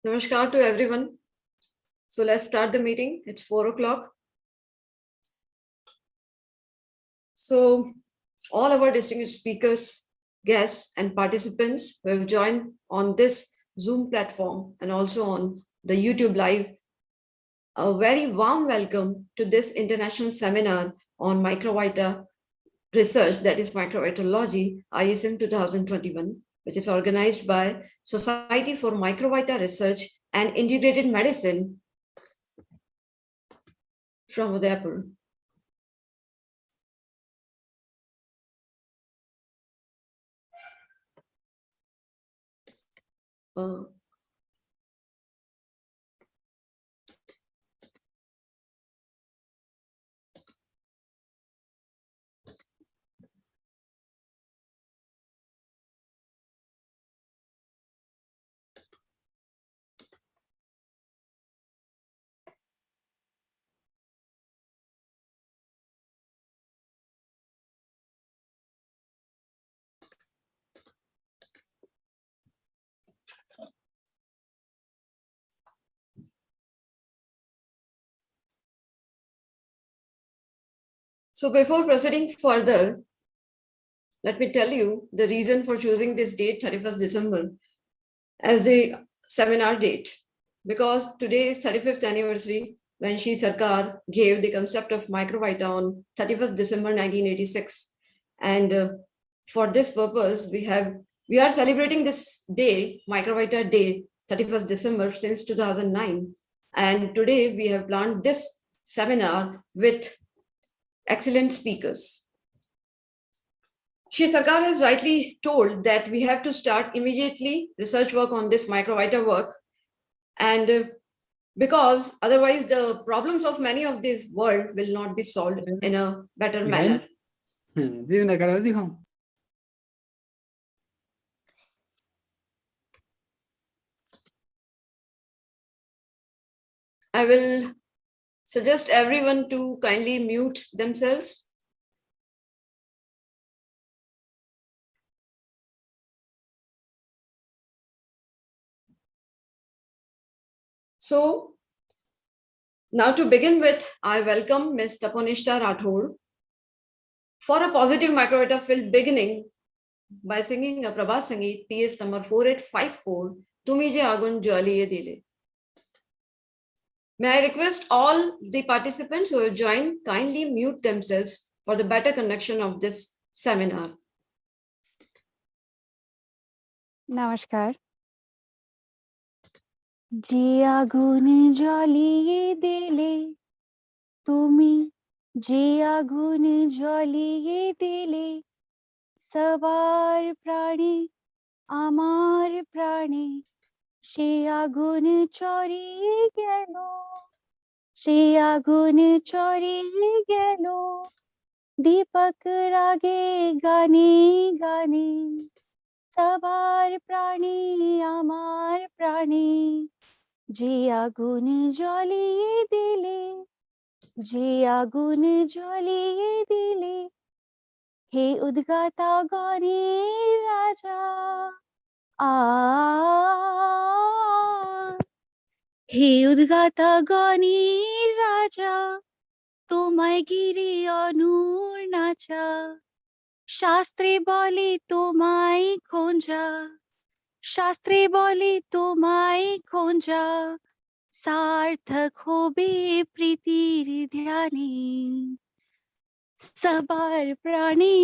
Namaskar to everyone. So let's start the meeting. It's 4 o'clock. So all our distinguished speakers, guests, and participants who have joined on this Zoom platform and also on the YouTube Live, a very warm welcome to this international seminar on Microvita research, that is Microvitology, ISM 2021, which is organized by Society for Microvita Research and Integrated Medicine from Udaipur. So before proceeding further, let me tell you the reason for choosing this date, 31st December, as the seminar date. Because today is 35th anniversary when Shri Sarkar gave the concept of Microvita on 31st December 1986. And for this purpose, we are celebrating this day, Microvita Day, 31st December since 2009. And today we have planned this seminar with excellent speakers. Shri Sarkar has rightly told that we have to start immediately research work on this Microvita work, and because otherwise the problems of many of this world will not be solved in a better manner. I will suggest everyone to kindly mute themselves. So now to begin with, I welcome Ms. Taponishta Rathod for a positive Microbiota filled beginning by singing a Prabhat Sangeet PS number 4854, Tumi Je Agun Jwaliye Dile. May I request all the participants who have joined kindly mute themselves for the better connection of this seminar. Namaskar. যে আগুনে জ্বলিয়ে দিলে তুমি, যে আগুনে জ্বলিয়ে দিলে সবার প্রাণে আমার প্রাণে, সে আগুন চড়িয়ে গেল, সে আগুন চড়িয়ে গেল দীপক রাগে গানে গানে, সবার প্রাণে আমার প্রাণে, যে আগুন জ্বলিয়ে দিলে, যে আগুন জ্বলিয়ে দিলে, হে উদ্গাতা গণের রাজা, হে উদ্গাতা গণের রাজা, তোমায় ঘিরে অনুর নাচা, শাস্ত্রে বলে তোমায় খোঁজা, শাস্ত্রে বলে তোমায় খোঁজা, সার্থক হবে প্রীতির ধ্যানে, সবার প্রাণে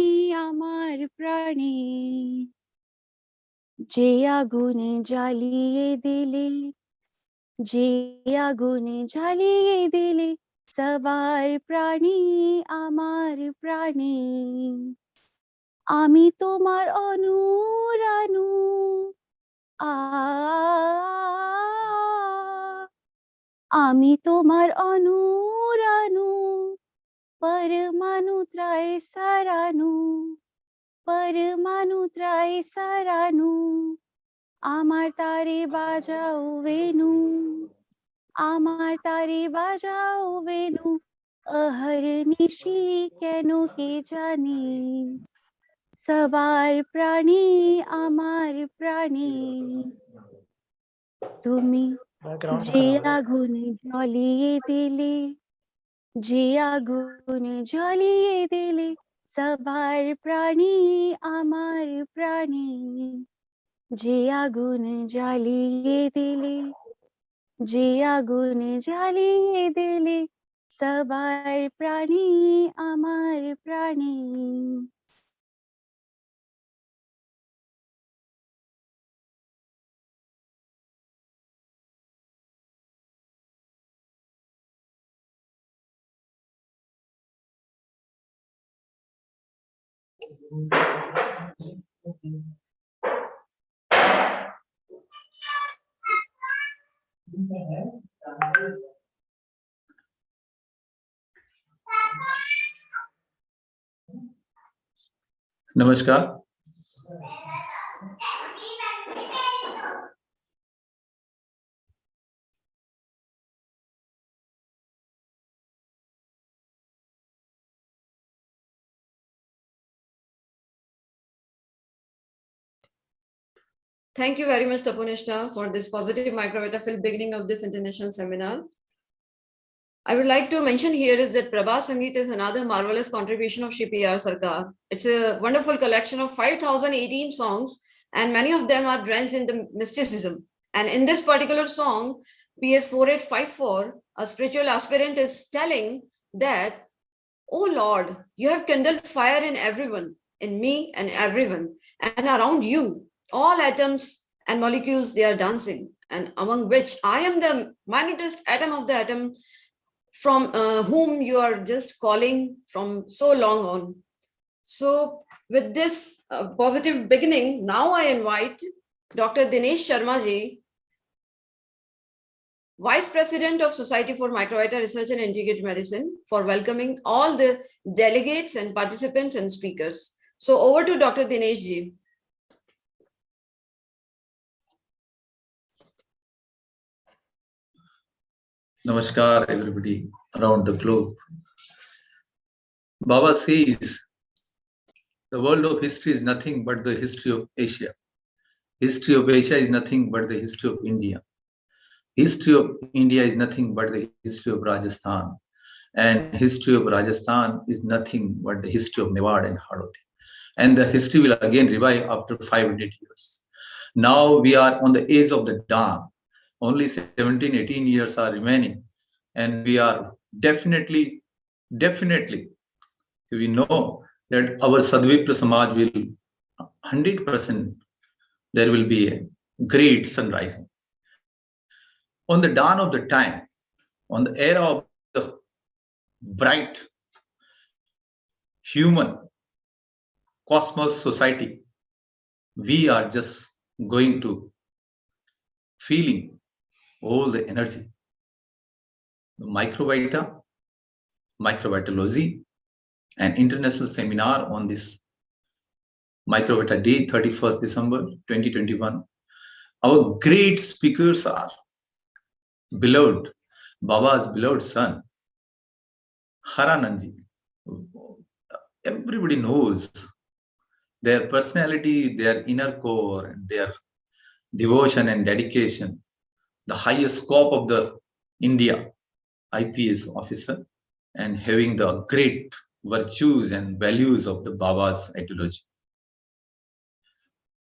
আমার প্রাণে, যে আগুনে জ্বালিয়ে দিলে, যে আগুনে জ্বালিয়ে দিলে সবার প্রাণে আমার প্রাণে, আমি তোমার অনুরানু, আমি তোমার অনুরানু, পরমাণু ত্রয় সরানু, পরমাণু ত্রয় সরানু, আমার তারে বাজাও বেনু, আমার তারে বাজাও বেনু, অহর নিশি কেন কে জানে, সবার প্রাণে আমার প্রাণে, তুমি যে আগুন জ্বলিয়ে দিলে, যে আগুন জ্বলিয়ে দিলে সবার প্রাণী আমার প্রাণী, যে আগুন জ্বালিয়ে দিলে, যে আগুন জ্বালিয়ে দিলে সবার প্রাণী আমার প্রাণী। नमस्कार। Thank you very much, Taponishta, for this positive microwater field beginning of this international seminar. I would like to mention here is that Prabha Sangeet is another marvelous contribution of Shri P.R. Sarkar. It's a wonderful collection of 5,018 songs, and many of them are drenched in the mysticism. And in this particular song, PS 4854, a spiritual aspirant is telling that, oh Lord, you have kindled fire in everyone, in me and everyone, and around you, all atoms and molecules, they are dancing, and among which I am the minutest atom of the atom, from whom you are just calling from so long on. So with this positive beginning, now I invite Dr. Dinesh Sharma ji, Vice President of Society for Microbiota Research and Integrated Medicine, for welcoming all the delegates and participants and speakers. So over to Dr. Dinesh ji. Namaskar, everybody around the globe. Baba says the world of history is nothing but the history of Asia. History of Asia is nothing but the history of India. History of India is nothing but the history of Rajasthan. And history of Rajasthan is nothing but the history of Mewar and Hadoti. And the history will again revive after 500 years. Now we are on the edge of the dawn. Only 17, 18 years are remaining. And we are definitely, we know that our Sadvipra Samaj will 100%, there will be a great sun rising. On the dawn of the time, on the era of the bright human cosmos society, we are just going to feeling all the energy. The Microvita, Microvitology, an international seminar on this Microvita Day, 31st December 2021. Our great speakers are beloved, Baba's beloved son, Harananji. Everybody knows their personality, their inner core, and their devotion and dedication, the highest scope of the India IPS officer, and having the great virtues and values of the Baba's ideology.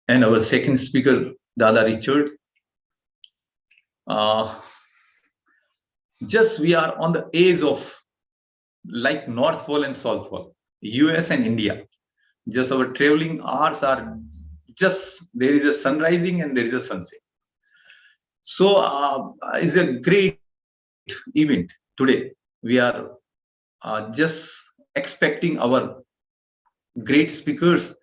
And our second speaker, Dada Richard. Just we are on the edge of like North Pole and South Pole, US and India. Just our traveling hours are just, there is a sun rising and there is a sunset. So it's a great event today. We are just expecting our great speakers.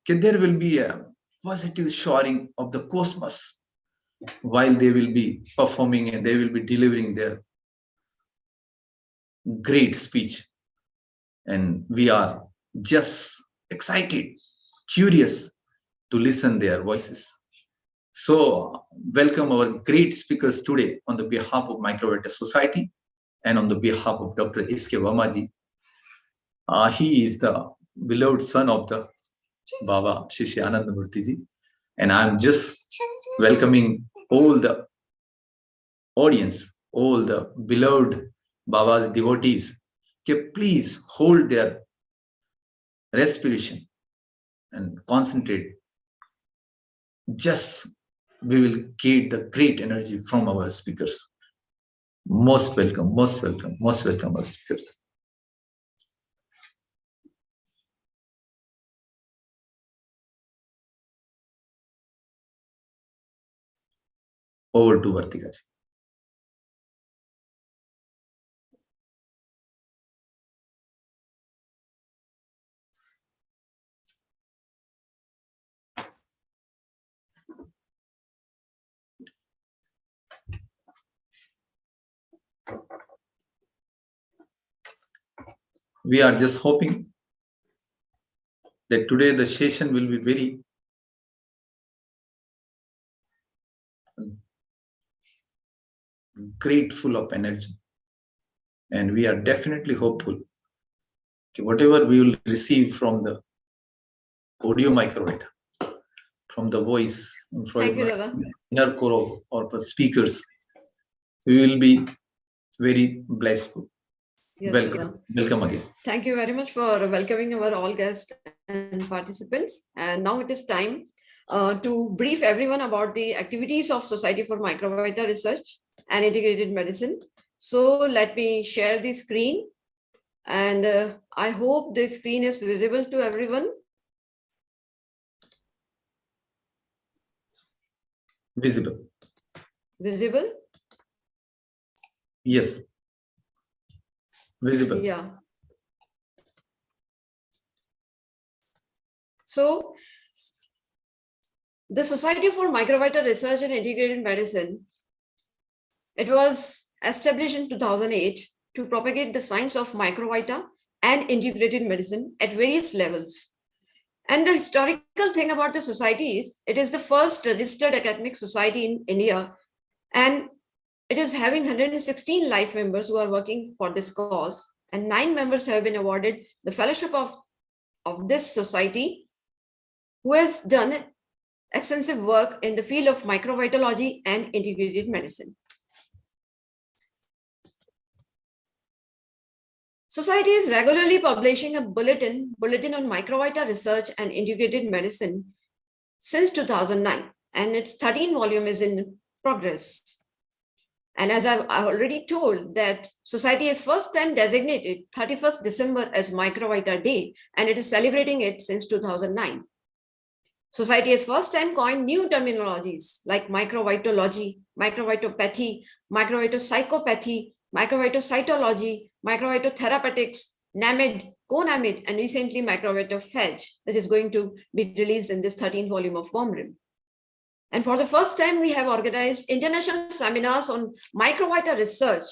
There will be a positive showering of the cosmos while they will be performing and they will be delivering their great speech. And we are just excited, curious to listen their voices. So welcome our great speakers today on the behalf of Microbiota Society and on the behalf of Dr. S.K. Vermaji. He is the beloved son of the Baba Shishya Anandamurti ji. And I'm just welcoming all the audience, all the beloved Baba's devotees, please hold their respiration and concentrate. Just we will get the great energy from our speakers. Most welcome, most welcome, most welcome, our speakers. Over to Vartika. We are just hoping that today the session will be very grateful of energy, and we are definitely hopeful that whatever we will receive from the audio microwater, from the voice, from the inner core of the speakers, we will be very blessed. Yes, welcome, welcome again. Thank you very much for welcoming our all guests and participants. And now it is time to brief everyone about the activities of Society for Microbiota Research and Integrated Medicine. So let me share the screen, and I hope the screen is visible to everyone. Visible. Visible? Yes. Visible. Yeah. So the Society for Microbiota Research and Integrated Medicine, it was established in 2008 to propagate the science of microbiota and integrated medicine at various levels. And the historical thing about the society is it is the first registered academic society in India, and it is having 116 life members who are working for this cause, and 9 members have been awarded the fellowship of this society, who has done extensive work in the field of microvitology and integrated medicine. Society is regularly publishing a bulletin on microbiota research and integrated medicine since 2009, and its 13th volume is in progress. And as I've already told, that society has first time designated 31st December as Microbiota Day, and it is celebrating it since 2009. Society has first time coined new terminologies like microvitology, microvitopathy, microvitopsychopathy, microvitocytology, microvitotherapeutics, NAMID, co-NAMID, and recently microvitophage, that is going to be released in this 13th volume of SMRIM. And for the first time, we have organized international seminars on microbiota research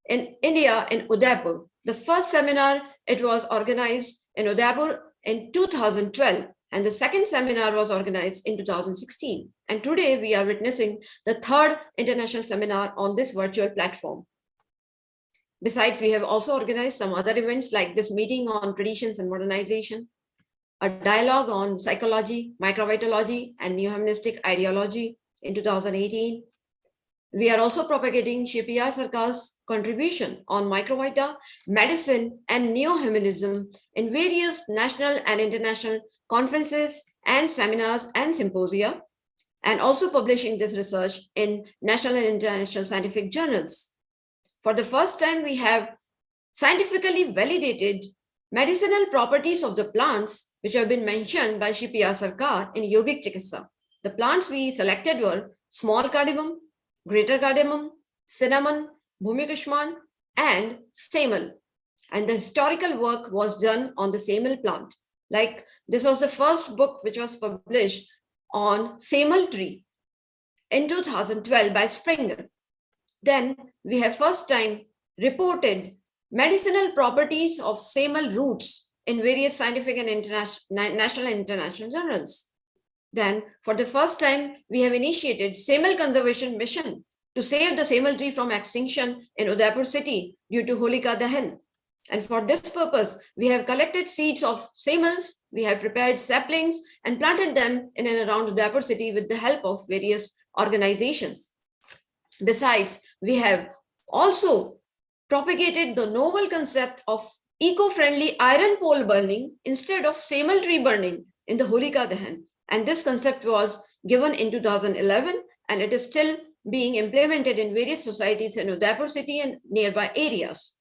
in India, in Udaipur. The first seminar, it was organized in Udaipur in 2012, and the second seminar was organized in 2016. And today we are witnessing the third international seminar on this virtual platform. Besides, we have also organized some other events like this meeting on traditions and modernization, a dialogue on psychology, microvitology, and new humanistic ideology in 2018. We are also propagating P.R. Sarkar's contribution on microbiota, medicine, and neo-humanism in various national and international conferences and seminars and symposia, and also publishing this research in national and international scientific journals. For the first time, we have scientifically validated medicinal properties of the plants which have been mentioned by P.R. Sarkar in Yogic Chikitsa. The plants we selected were small cardamom, greater cardamom, cinnamon, bhumikushman, and samal. And the historical work was done on the samal plant. Like this was the first book which was published on samal tree in 2012 by Springer. Then we have first time reported medicinal properties of samal roots in various scientific and national and international journals. Then for the first time, we have initiated samal conservation mission to save the samal tree from extinction in Udaipur city due to Holika Dahan. And for this purpose, we have collected seeds of samals, we have prepared saplings and planted them in and around Udaipur city with the help of various organizations. Besides, we have also propagated the novel concept of eco-friendly iron pole burning instead of samal tree burning in the Holika Dahan. And this concept was given in 2011, and it is still being implemented in various societies in Udaipur city and nearby areas.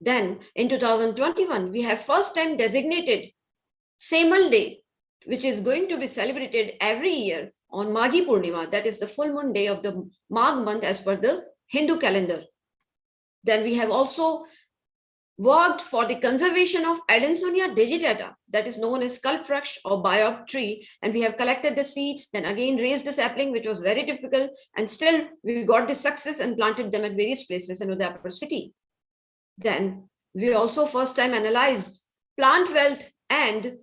Then in 2021, we have first time designated Samal Day, which is going to be celebrated every year on Maghi Purnima, that is the full moon day of the Magh month as per the Hindu calendar. Then we have also worked for the conservation of Adansonia digitata, that is known as Kalpvraksh or Biop tree, and we have collected the seeds, then again raised the sapling, which was very difficult, and still we got the success and planted them at various places in Udaipur city. Then we also first time analyzed plant wealth and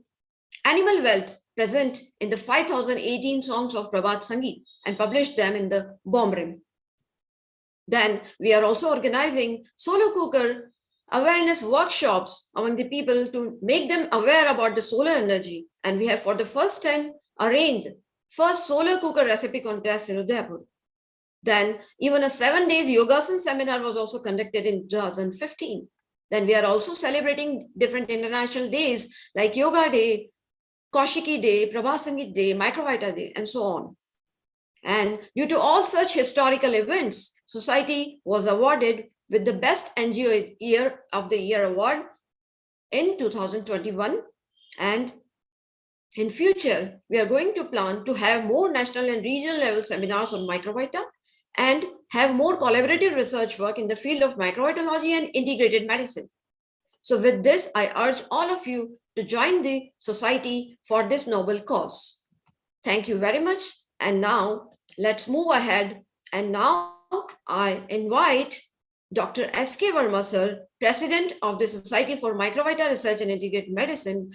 animal wealth present in the 5018 songs of Prabhat Sangeet and published them in the SMRIM. Then we are also organizing solar cooker awareness workshops among the people to make them aware about the solar energy. And we have for the first time arranged first solar cooker recipe contest in Udaipur. Then even a 7 days yogasan seminar was also conducted in 2015. Then we are also celebrating different international days like Yoga Day, Kaushiki Day, Prabhat Sangeet Day, Microvita Day, and so on. And due to all such historical events, society was awarded with the Best NGO Year of the Year award in 2021. And in future, we are going to plan to have more national and regional level seminars on Microbiota and have more collaborative research work in the field of microvitology and integrated medicine. So with this, I urge all of you to join the society for this noble cause. Thank you very much. And now let's move ahead. And now I invite Dr. S.K. Verma, sir, President of the Society for Microbiota Research and Integrated Medicine,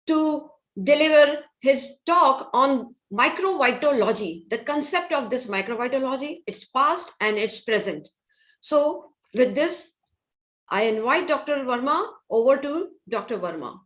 to deliver his talk on microvitology, the concept of this microvitology, its past and its present. So with this, I invite Dr. Verma. Over to Dr. Verma.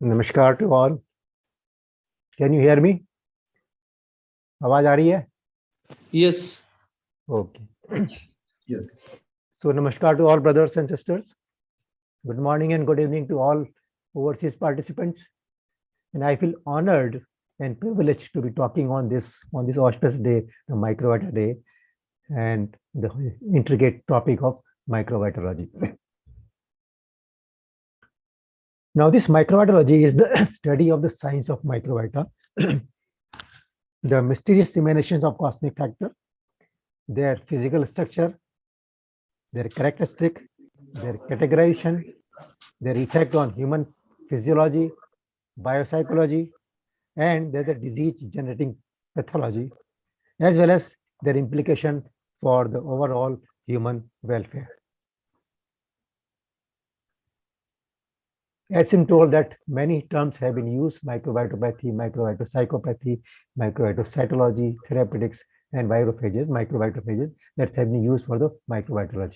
Namaskar to all. Can you hear me? आवाज आ रही है? Yes. Okay. Yes. So namaskar to all brothers and sisters. Good morning and good evening to all overseas participants. And I feel honored and privileged to be talking on this auspicious day, the Microbiota Day, and the intricate topic of microvitology. Now, this microbiology is the study of the science of microbiota, the mysterious emanations of cosmic factor, their physical structure, their characteristic, their categorization, their effect on human physiology, biopsychology, and their disease-generating pathology, as well as their implication for the overall human welfare. As I'm told that many terms have been used: microbiotopathy, microbiotopsychopathy, microbiotophytology, therapeutics, and microbiotophages that have been used for the microbiotology.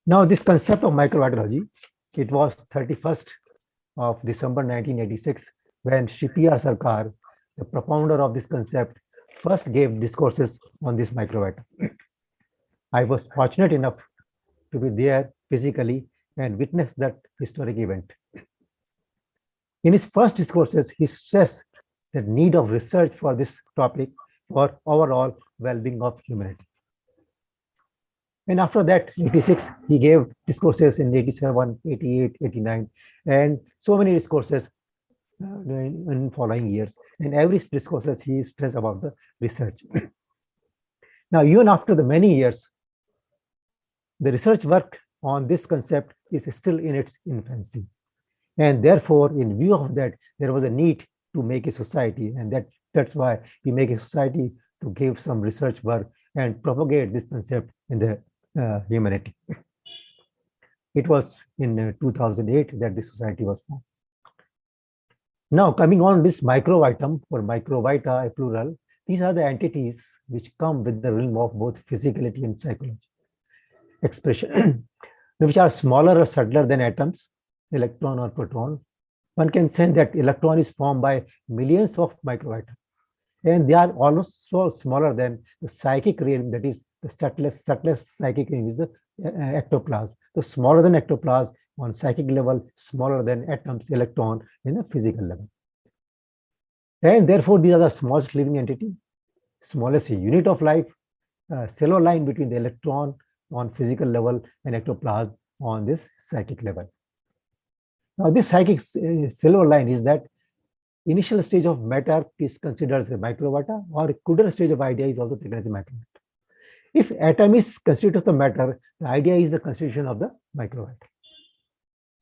Now, this concept of microbiotology, it was 31st of December 1986 when Shri P.R. Sarkar, the propounder of this concept, first gave discourses on this microbiota. I was fortunate enough to be there physically and witness that historic event. In his first discourses, he stressed the need of research for this topic for overall well-being of humanity. And after that, 86, he gave discourses in 87, 88, 89, and so many discourses in following years. In every discourses, he stressed about the research. Now, even after the many years, the research work on this concept is still in its infancy. And therefore, in view of that, there was a need to make a society, and that's why we make a society to give some research work and propagate this concept in the humanity. It was in 2008 that this society was formed. Now, coming on this microvitum or microvita, a plural, these are the entities which come with the realm of both physicality and psychology. Expression, which are smaller or subtler than atoms, electron or proton. One can say that electron is formed by millions of microvita, and they are also smaller than the psychic realm, that is the subtlest psychic realm is the ectoplasm. So smaller than ectoplasm on psychic level, smaller than atoms, electron in a physical level. And therefore, these are the smallest living entity, smallest unit of life, cellular line between the electron on physical level and ectoplasm on this psychic level. Now, this psychic cellular line is that initial stage of matter is considered as a microwater, or a cruder stage of idea is also taken as a microwater. If atom is constituted of the matter, the idea is the constitution of the microwater.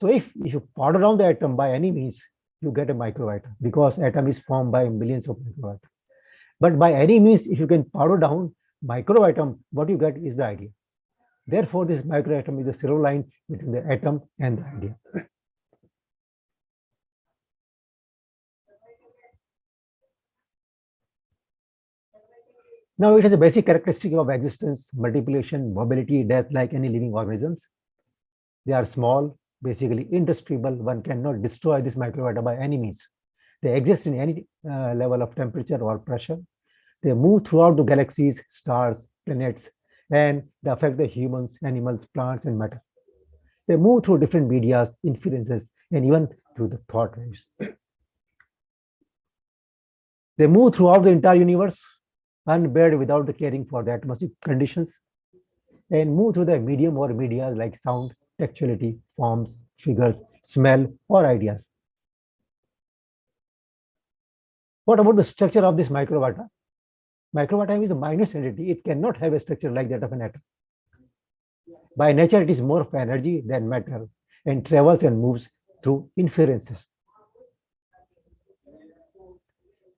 So if you powder down the atom by any means, you get a microwater, because atom is formed by millions of microwater. But by any means, if you can powder down microatom, what you get is the idea. Therefore, this microatom is a cellular line between the atom and the idea. Now, it has a basic characteristic of existence, multiplication, mobility, death, like any living organisms. They are small, basically indestructible. One cannot destroy this microbiota by any means. They exist in any level of temperature or pressure. They move throughout the galaxies, stars, planets, and they affect the humans, animals, plants, and matter. They move through different medias, influences, and even through the thought waves. They move throughout the entire universe, unbared without the caring for the atmospheric conditions, and move through the medium or media like sound, textuality, forms, figures, smell, or ideas. What about the structure of this microbiota? Microbiota is a minus entity. It cannot have a structure like that of an atom. By nature, it is more of energy than matter and travels and moves through inferences.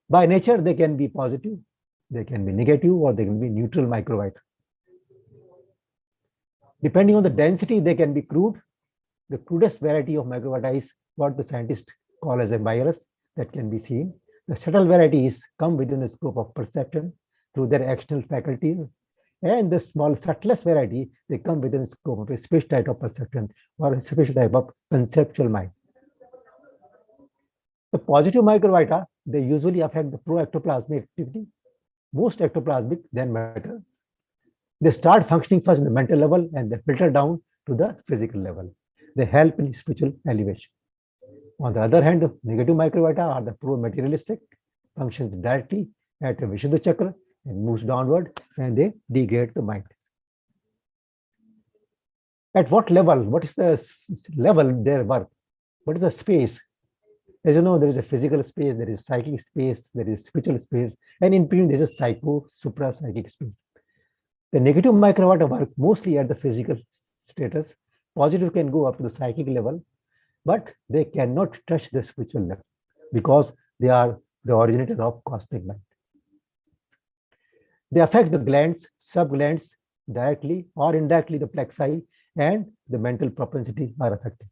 By nature, they can be positive, they can be negative, or they can be neutral microbiota. Depending on the density, they can be crude. The crudest variety of microbiota is what the scientists call as a virus that can be seen. The subtle varieties come within the scope of perception through their external faculties, and the small subtlest variety, they come within the scope of a special type of perception or a special type of conceptual mind. The positive microbiota, they usually affect the pro-ectoplasmic activity, most ectoplasmic than matter. They start functioning first in the mental level and they filter down to the physical level. They help in spiritual elevation. On the other hand, the negative microbiota are the pro-materialistic, functions directly at a Vishuddha chakra and moves downward, and they degrade the mind. At what level? What is the level their work? What is the space? As you know, there is a physical space, there is psychic space, there is spiritual space, and in between there is a psycho, supra-psychic space. The negative microbiota work mostly at the physical status. Positive can go up to the psychic level, but they cannot touch the spiritual level because they are the originator of cosmic mind. They affect the glands, subglands directly or indirectly, the plexi, and the mental propensity are affected.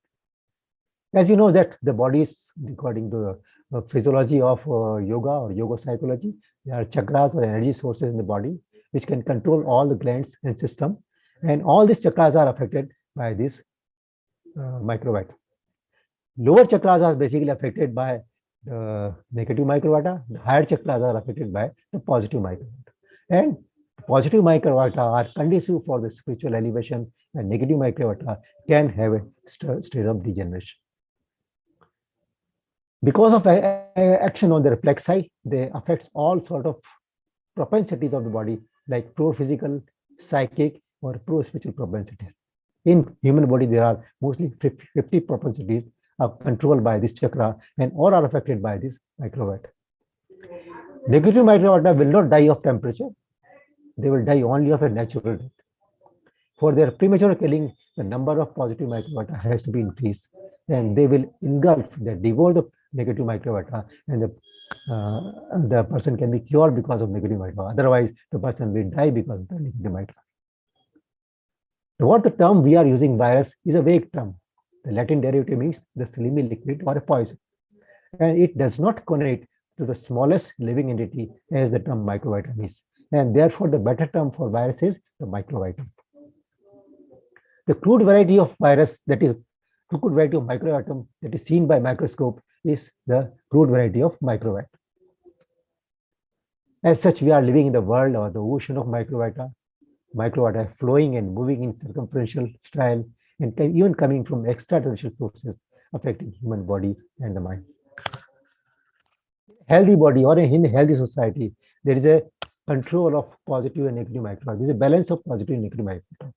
As you know that the body is, according to the physiology of yoga or yoga psychology, there are chakras or energy sources in the body which can control all the glands and system, and all these chakras are affected by this microbiota. Lower chakras are basically affected by the negative microbiota. The higher chakras are affected by the positive microbiota. And positive microbiota are conducive for the spiritual elevation, and negative microbiota can have a state of degeneration. Because of action on the plexi, they affect all sort of propensities of the body, like pro-physical, psychic, or pro-spiritual propensities. In human body, there are mostly 50 propensities are controlled by this chakra, and all are affected by this microbiota. Negative microbiota will not die of temperature. They will die only of a natural death. For their premature killing, the number of positive microbiota has to be increased, and they will engulf, they devour the negative microbiota, and the person can be cured because of negative microbiota. Otherwise, the person will die because of the negative microbiota. What the term we are using, virus, is a vague term. The Latin derivative means the slimy liquid or a poison, and it does not connect to the smallest living entity as the term microvita is. And therefore, the better term for virus is the microvita. The crude variety of virus, that is, the crude variety of microatom that is seen by microscope, is the crude variety of microvita. As such, we are living in the world or the ocean of microvita. Microvita flowing and moving in circumferential style, and even coming from extraterrestrial sources affecting human body and the mind. Healthy body or in a healthy society, there is a control of positive and negative microvita. There is a balance of positive and negative microvita.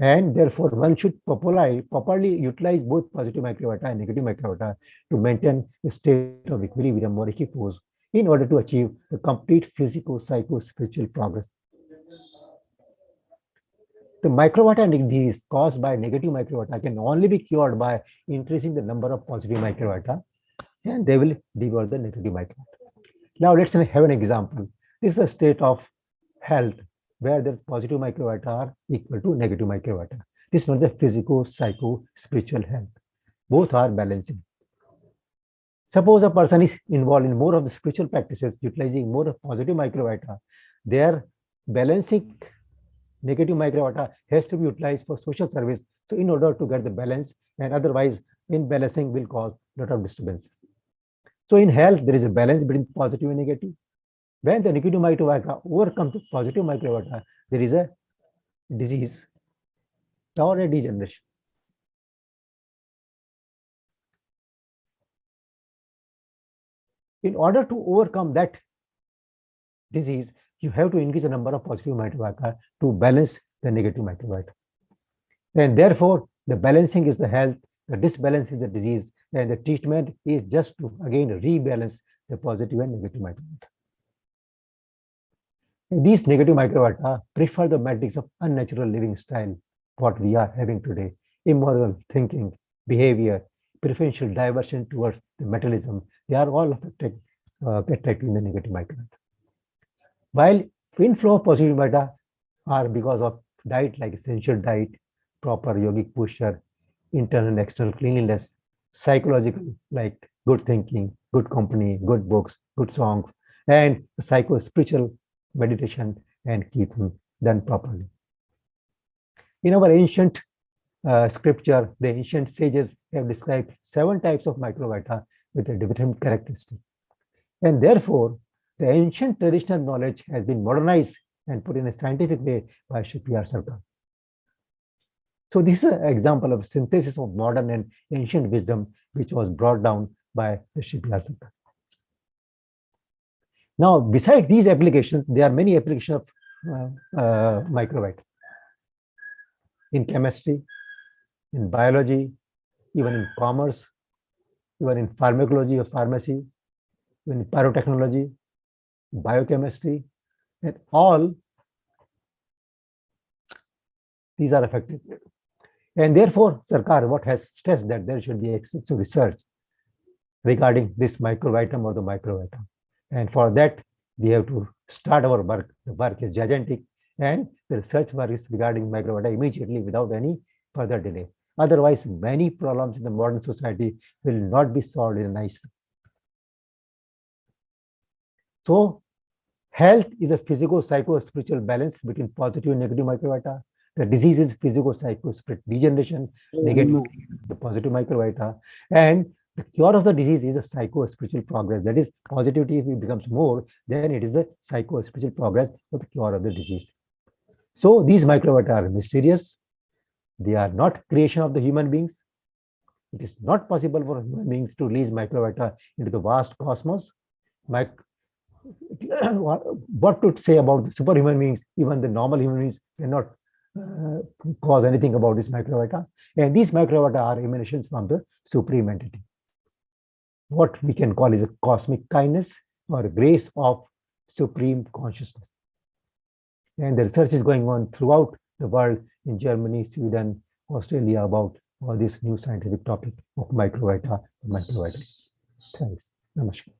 And therefore, one should properly utilize both positive microvita and negative microvita to maintain a state of equilibrium or equipoise in order to achieve the complete physical, psycho, spiritual progress. The microbiota disease caused by negative microbiota can only be cured by increasing the number of positive microbiota, and they will devour the negative microbiota. Now let's have an example. This is a state of health where the positive microbiota are equal to negative microbiota. This is not the physical, psycho, spiritual health. Both are balancing. Suppose a person is involved in more of the spiritual practices, utilizing more of positive microbiota. Their balancing negative microbiota has to be utilized for social service. So in order to get the balance, and otherwise imbalancing will cause a lot of disturbance. So in health, there is a balance between positive and negative. When the negative microbiota overcomes the positive microbiota, there is a disease or a degeneration. In order to overcome that disease, you have to increase the number of positive microbiota to balance the negative microbiota. And therefore, the balancing is the health, the disbalance is the disease, and the treatment is just to again rebalance the positive and negative microbiota. And these negative microbiota prefer the methods of unnatural living style, what we are having today, immoral thinking, behavior, preferential diversion towards the materialism. They are all attracting the negative microbiota. While inflow of positive microbiota are because of diet like essential diet, proper yogic posture, internal and external cleanliness, psychological like good thinking, good company, good books, good songs, and psycho-spiritual meditation and keep them done properly. In our ancient scripture, the ancient sages have described 7 types of microbiota with a different characteristic. And therefore, the ancient traditional knowledge has been modernized and put in a scientific way by Shipyard Sarkar. So this is an example of synthesis of modern and ancient wisdom, which was brought down by the Shipyard Sarkar. Now, besides these applications, there are many applications of microbiota in chemistry, in biology, even in commerce, even in pharmacology or pharmacy, even in biotechnology, biochemistry, and all these are affected. And therefore, Sarkar what has stressed that there should be extensive research regarding this microbiome or the microbiota. And for that, we have to start our work. The work is gigantic, and the research work is regarding microbiota immediately without any further delay. Otherwise, many problems in the modern society will not be solved in a nice way. So, health is a physico-psycho-spiritual balance between positive and negative microbiota. The disease is physico-psycho-spiritual degeneration, negative, the positive microbiota, and the cure of the disease is a psycho-spiritual progress. That is, positivity if it becomes more, then it is the psycho-spiritual progress for the cure of the disease. So these microbiota are mysterious. They are not creation of the human beings. It is not possible for human beings to release microbiota into the vast cosmos. What to say about the superhuman beings? Even the normal human beings cannot cause anything about this microbiota. And these microbiota are emanations from the supreme entity. What we can call is a cosmic kindness or grace of supreme consciousness. And the research is going on throughout the world in Germany, Sweden, Australia about all this new scientific topic of microbiota and microbiota. Thanks. Namaskar.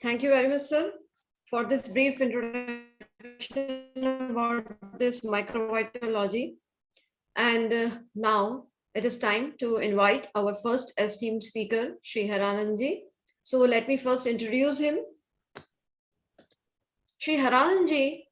Thank you very much, sir, for this brief introduction about this microvitology. And now it is time to invite our first esteemed speaker, Shri Harananji. So let me first introduce him. Shri Harananji,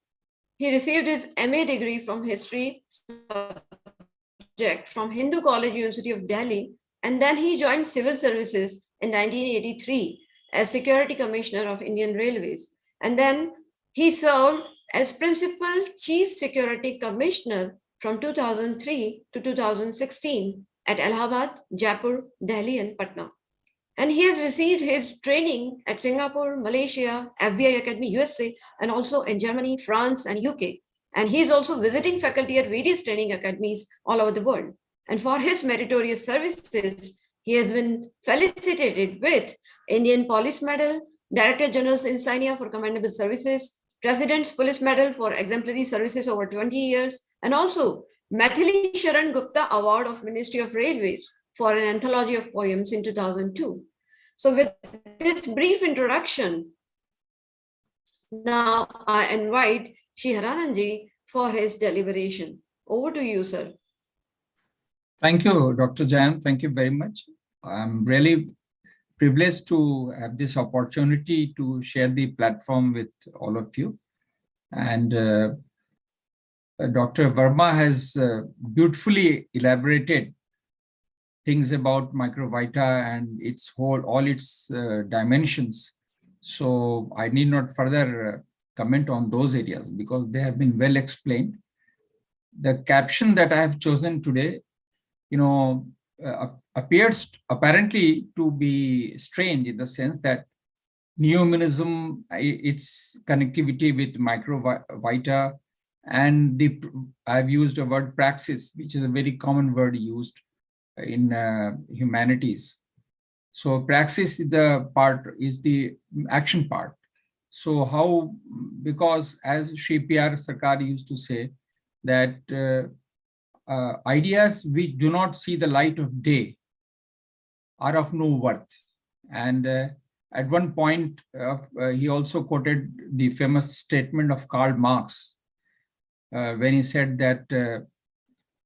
he received his MA degree from History subject from Hindu College, University of Delhi, and then he joined civil services in 1983 as Security Commissioner of Indian Railways. And then he served as Principal Chief Security Commissioner from 2003 to 2016 at Allahabad, Jaipur, Delhi, and Patna. And he has received his training at Singapore, Malaysia, FBI Academy, USA, and also in Germany, France, and UK. And he is also visiting faculty at various training academies all over the world. And for his meritorious services, he has been felicitated with Indian Police Medal, Director General's Insignia for Commendable Services, President's Police Medal for exemplary services over 20 years, and also Maithili Sharan Gupta Award of Ministry of Railways for an anthology of poems in 2002. So with this brief introduction, now I invite Shri Harananji for his deliberation. Over to you, sir. Thank you, Dr. Jayan. Thank you very much. I'm really privileged to have this opportunity to share the platform with all of you. And Dr. Verma has beautifully elaborated things about Microvita and its all its dimensions. So I need not further comment on those areas because they have been well explained. The caption that I have chosen today, appears apparently to be strange in the sense that neo-humanism, its connectivity with Microvita, and I've used a word praxis, which is a very common word used in humanities. So praxis is the action part. So how, because as Shri P.R. Sarkar used to say that ideas which do not see the light of day are of no worth. And at one point, he also quoted the famous statement of Karl Marx when he said that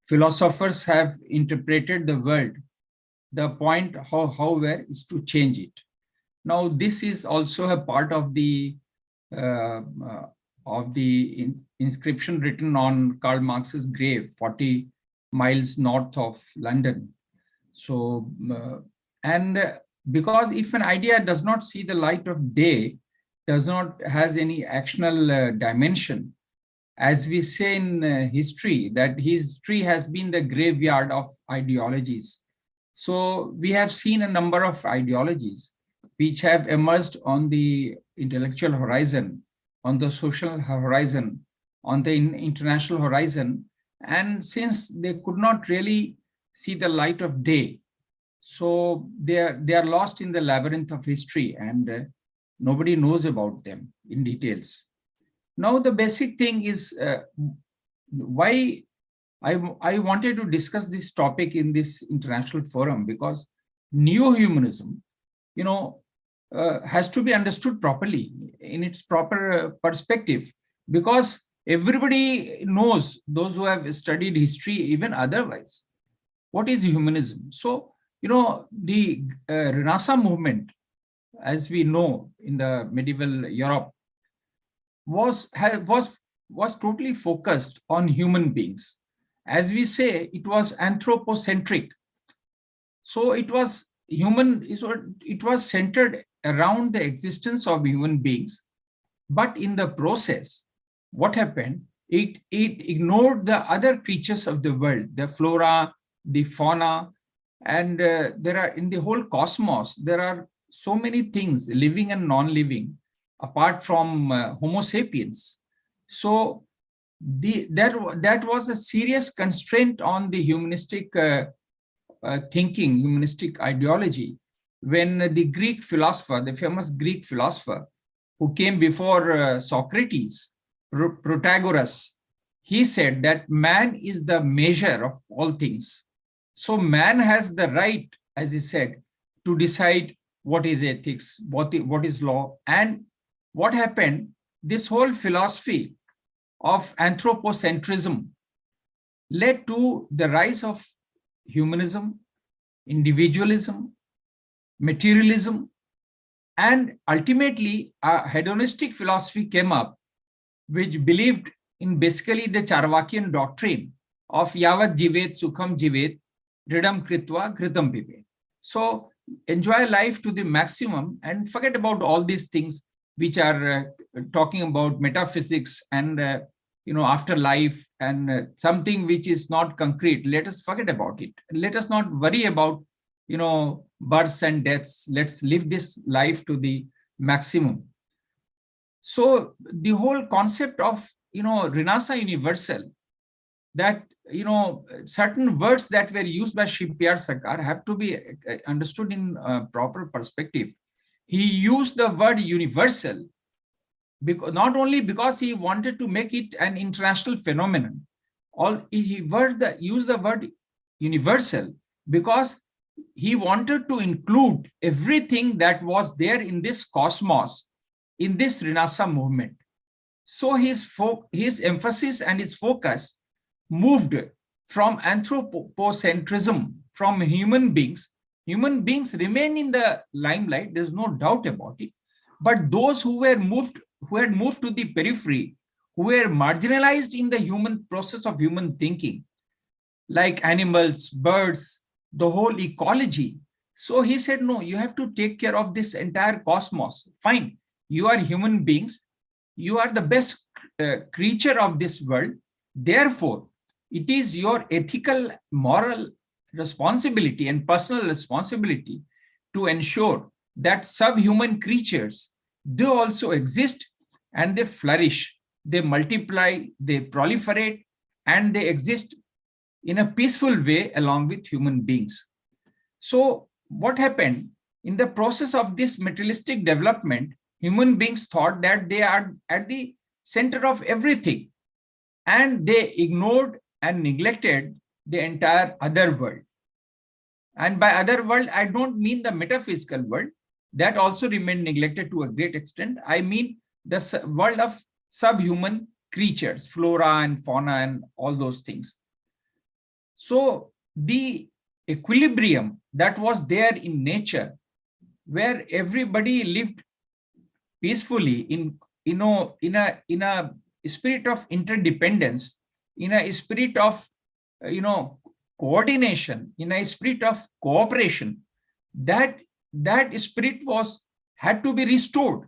philosophers have interpreted the world. The point, however, is to change it. Now, this is also a part of the inscription written on Karl Marx's grave, 40 miles north of London. So, because if an idea does not see the light of day, has any actional dimension, as we say in history, that history has been the graveyard of ideologies. So we have seen a number of ideologies which have emerged on the intellectual horizon, on the social horizon, on the international horizon. And since they could not really see the light of day, so they are lost in the labyrinth of history, and nobody knows about them in details. Now, the basic thing is why I wanted to discuss this topic in this international forum, because neo-humanism, has to be understood properly in its proper perspective, because everybody knows, those who have studied history, even otherwise, what is humanism. So, the Renaissance movement, as we know in the medieval Europe, was totally focused on human beings. As we say, it was anthropocentric. So it was it was centered around the existence of human beings. But in the process, what happened? It ignored the other creatures of the world, the flora, the fauna, and there are, in the whole cosmos, there are so many things, living and non-living, apart from Homo sapiens. So that was a serious constraint on the humanistic thinking, humanistic ideology, when the Greek philosopher, the famous Greek philosopher who came before Socrates, Protagoras, he said that man is the measure of all things. So man has the right, as he said, to decide what is ethics, what is law, and what happened. This whole philosophy of anthropocentrism led to the rise of humanism, individualism, materialism, and ultimately a hedonistic philosophy came up, which believed in basically the Charvakian doctrine of yavat jivet sukham jivet ridam kritva kritam pivet. So enjoy life to the maximum and forget about all these things which are talking about metaphysics and afterlife and something which is not concrete. Let us forget about it. Let us not worry about births and deaths. Let's live this life to the maximum. So the whole concept of Renassa Universal, that certain words that were used by Shri P.R. Sarkar have to be understood in proper perspective. He used the word universal because not only because he wanted to make it an international phenomenon, he used the word universal because he wanted to include everything that was there in this cosmos, in this Renassa movement. So his emphasis and his focus moved from anthropocentrism, from human beings. Human beings remain in the limelight, there's no doubt about it. But those who had moved to the periphery, who were marginalized in the human process of human thinking, like animals, birds, the whole ecology. So he said, no, you have to take care of this entire cosmos. Fine, you are human beings. You are the best creature of this world. Therefore, it is your ethical, moral responsibility and personal responsibility to ensure that subhuman creatures, they also exist and they flourish, they multiply, they proliferate, and they exist in a peaceful way along with human beings. So what happened in the process of this materialistic development, human beings thought that they are at the center of everything, and they ignored and neglected the entire other world. And by other world, I don't mean the metaphysical world. That also remained neglected to a great extent. I mean the world of subhuman creatures, flora and fauna and all those things. So the equilibrium that was there in nature, where everybody lived peacefully in a spirit of interdependence, in a spirit of coordination, in a spirit of cooperation, that spirit had to be restored.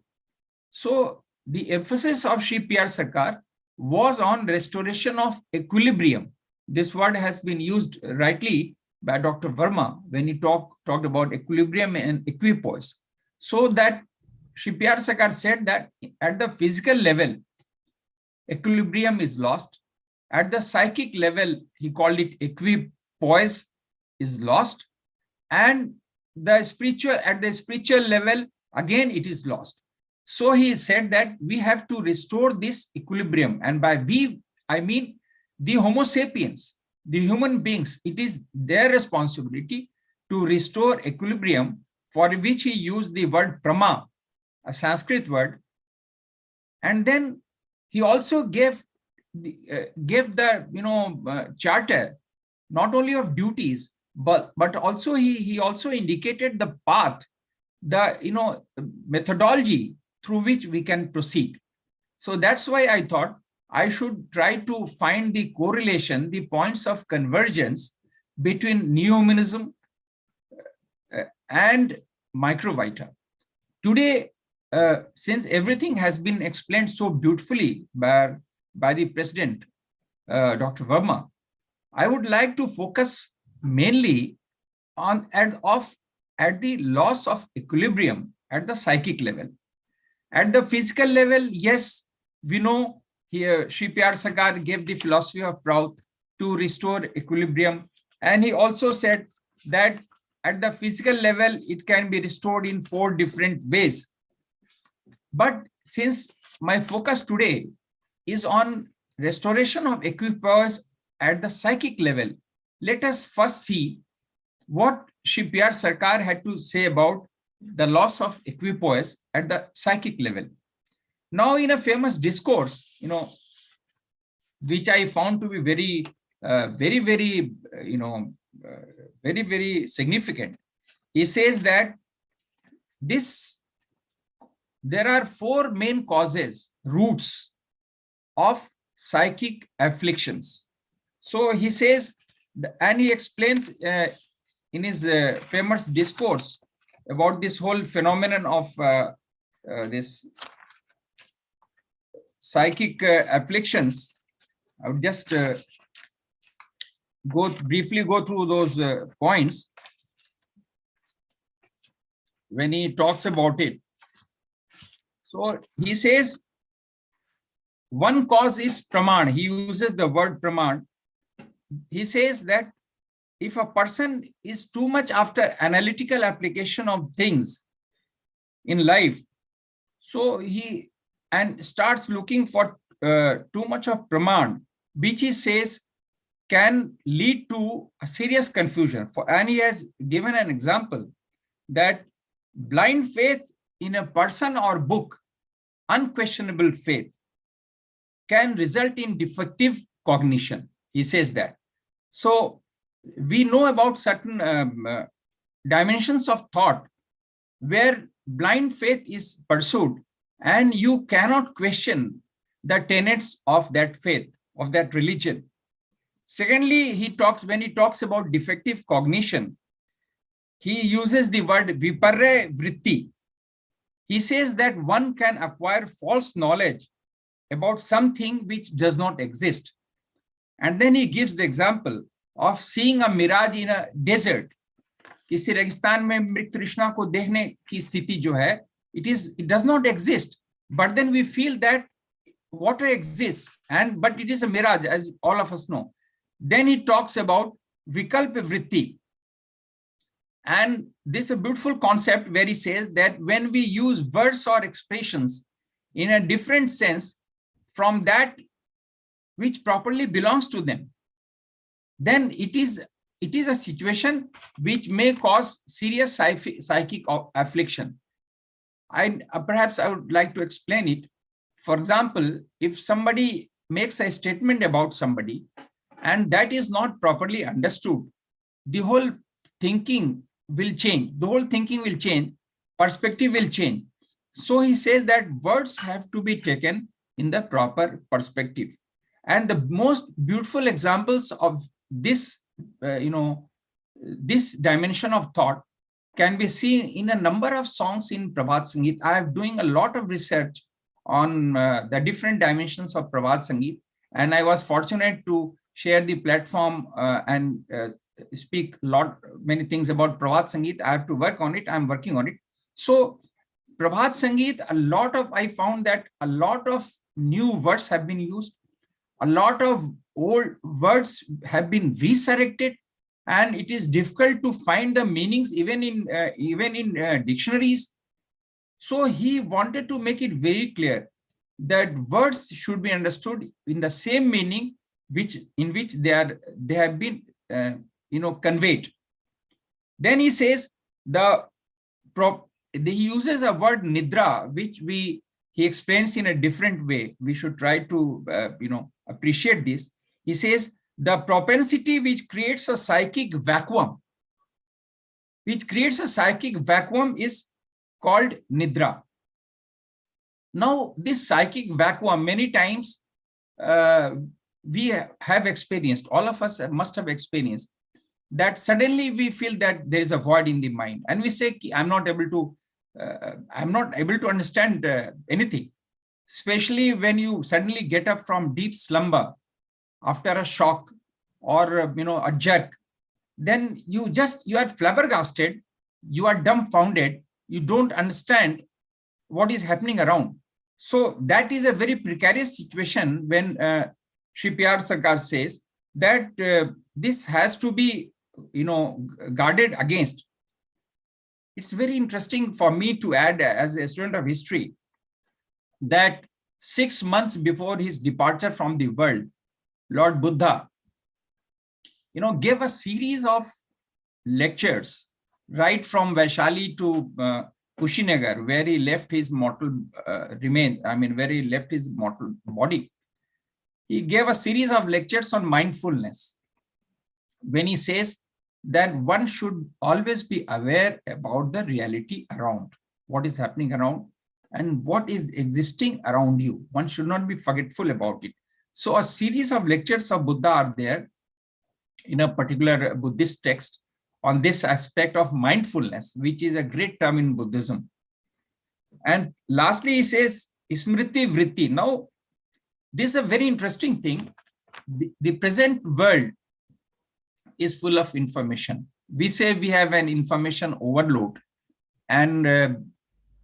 So the emphasis of Shri P.R. Sarkar was on restoration of equilibrium. This word has been used rightly by Dr. Verma when he talked about equilibrium and equipoise. So that Shri P.R. Sarkar said that at the physical level, equilibrium is lost. At the psychic level, he called it equipoise is lost. And at the spiritual level, again, it is lost. So he said that we have to restore this equilibrium. And by we, I mean the Homo sapiens, the human beings. It is their responsibility to restore equilibrium, for which he used the word prama, a Sanskrit word. And then he also gave the charter, not only of duties, but also he also indicated the path, the methodology through which we can proceed. So that's why I thought I should try to find the correlation, the points of convergence between neo-humanism and Microvita. Today, since everything has been explained so beautifully by the president, Dr. Verma, I would like to focus mainly on at the loss of equilibrium at the psychic level. At the physical level, yes, we know here Shri P.R. Sarkar gave the philosophy of Prout to restore equilibrium. And he also said that at the physical level, it can be restored in 4 different ways. But since my focus today is on restoration of equipoise at the psychic level, let us first see what Shri P.R. Sarkar had to say about the loss of equipoise at the psychic level. Now, in a famous discourse, which I found to be very, very significant, he says that there are 4 main causes, roots of psychic afflictions. So he says, and he explains in his famous discourse about this whole phenomenon of this psychic afflictions. I would just briefly go through those points when he talks about it. So he says, one cause is praman. He uses the word praman. He says that if a person is too much after analytical application of things in life, so he starts looking for too much of praman, which he says can lead to a serious confusion. And he has given an example that blind faith in a person or book, unquestionable faith, can result in defective cognition. He says that. So we know about certain dimensions of thought where blind faith is pursued, and you cannot question the tenets of that faith, of that religion. Secondly, when he talks about defective cognition, he uses the word viparya vritti. He says that one can acquire false knowledge about something which does not exist. And then he gives the example of seeing a mirage in a desert. किसी रेगिस्तान में मृत तृष्णा को देखने की स्थिति जो है, it does not exist. But then we feel that water exists, but it is a mirage, as all of us know. Then he talks about vikalpa vritti. And this is a beautiful concept where he says that when we use words or expressions in a different sense from that which properly belongs to them, then it is a situation which may cause serious psychic affliction. Perhaps I would like to explain it. For example, if somebody makes a statement about somebody and that is not properly understood, the whole thinking will change. The whole thinking will change. Perspective will change. So he says that words have to be taken in the proper perspective. And the most beautiful examples of this, this dimension of thought can be seen in a number of songs in Prabhat Sangeet. I am doing a lot of research on the different dimensions of Prabhat Sangeet, and I was fortunate to share the platform and speak many things about Prabhat Sangeet. I have to work on it. I'm working on it. So Prabhat Sangeet, I found that a lot of new words have been used. A lot of old words have been resurrected, and it is difficult to find the meanings even in dictionaries. So he wanted to make it very clear that words should be understood in the same meaning in which they have been conveyed. Then he says he uses a word nidra, which he explains in a different way. We should try to appreciate this. He says the propensity which creates a psychic vacuum, is called nidra. Now, this psychic vacuum, many times we have experienced, all of us must have experienced, that suddenly we feel that there is a void in the mind, and we say, I'm not able to understand anything. Especially when you suddenly get up from deep slumber after a shock or a jerk, then you are flabbergasted, you are dumbfounded, you don't understand what is happening around. So that is a very precarious situation when Shri P.R. Sarkar says that this has to be guarded against. It's very interesting for me to add, as a student of history, that 6 months before his departure from the world, Lord Buddha, gave a series of lectures right from Vaishali to Kushinagar, where he left his mortal where he left his mortal body. He gave a series of lectures on mindfulness, when he says that one should always be aware about the reality around, what is happening around and what is existing around you. One should not be forgetful about it. So a series of lectures of Buddha are there in a particular Buddhist text on this aspect of mindfulness, which is a great term in Buddhism. And lastly, he says, Smriti Vritti. Now, this is a very interesting thing. The present world is full of information. We say we have an information overload, and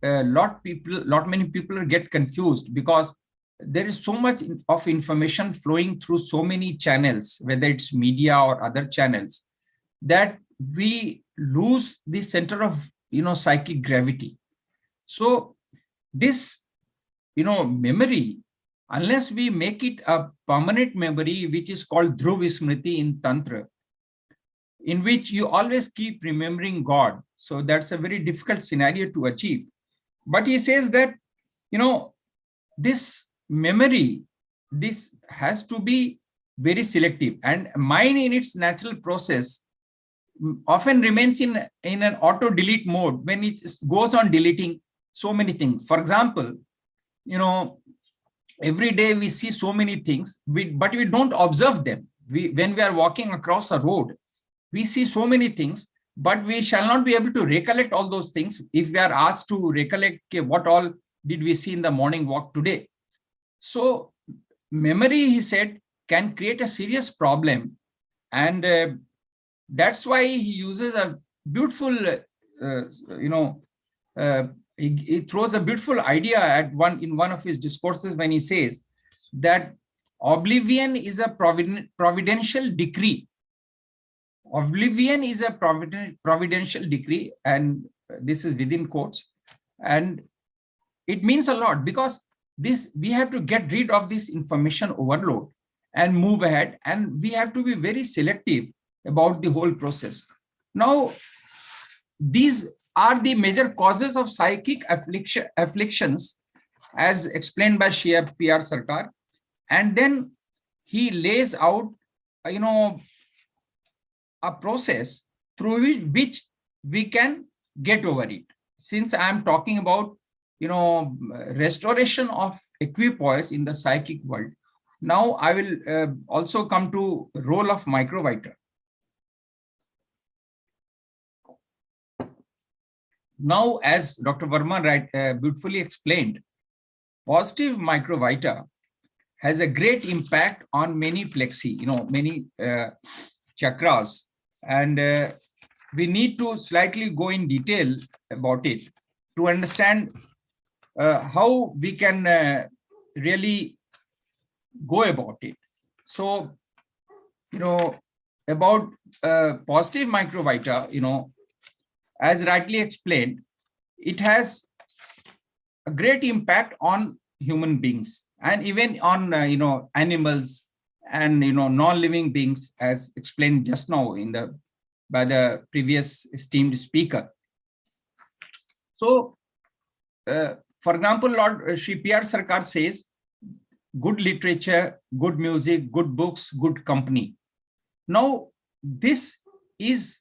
many people get confused because there is so much of information flowing through so many channels, whether it's media or other channels, that we lose the center of psychic gravity. So this memory, unless we make it a permanent memory, which is called Dhruv Smriti in Tantra, in which you always keep remembering God. So that's a very difficult scenario to achieve. But he says that, this memory, this has to be very selective, and mind in its natural process often remains in an auto delete mode when it goes on deleting so many things. For example, every day we see so many things, but we don't observe them. When we are walking across a road, we see so many things, but we shall not be able to recollect all those things if we are asked to recollect what all did we see in the morning walk today. So memory, he said, can create a serious problem, and that's why he uses a beautiful, he throws a beautiful idea in one of his discourses when he says that oblivion is a providential decree. Oblivion is a providential decree, and this is within quotes, and it means a lot because we have to get rid of this information overload and move ahead, and we have to be very selective about the whole process. Now, these are the major causes of psychic afflictions as explained by Shia P.R. Sarkar, and then he lays out a process through which we can get over it. Since I am talking about restoration of equipoise in the psychic world, now I will also come to role of Microvita. Now, as Dr. Verma beautifully explained, positive Microvita has a great impact on many plexi, many chakras, and we need to slightly go in detail about it to understand how we can really go about it. So, about positive Microvita, as rightly explained, it has a great impact on human beings and even on animals and non-living beings, as explained just now by the previous esteemed speaker. So, for example, Lord Shri P.R. Sarkar says, good literature, good music, good books, good company. Now, this is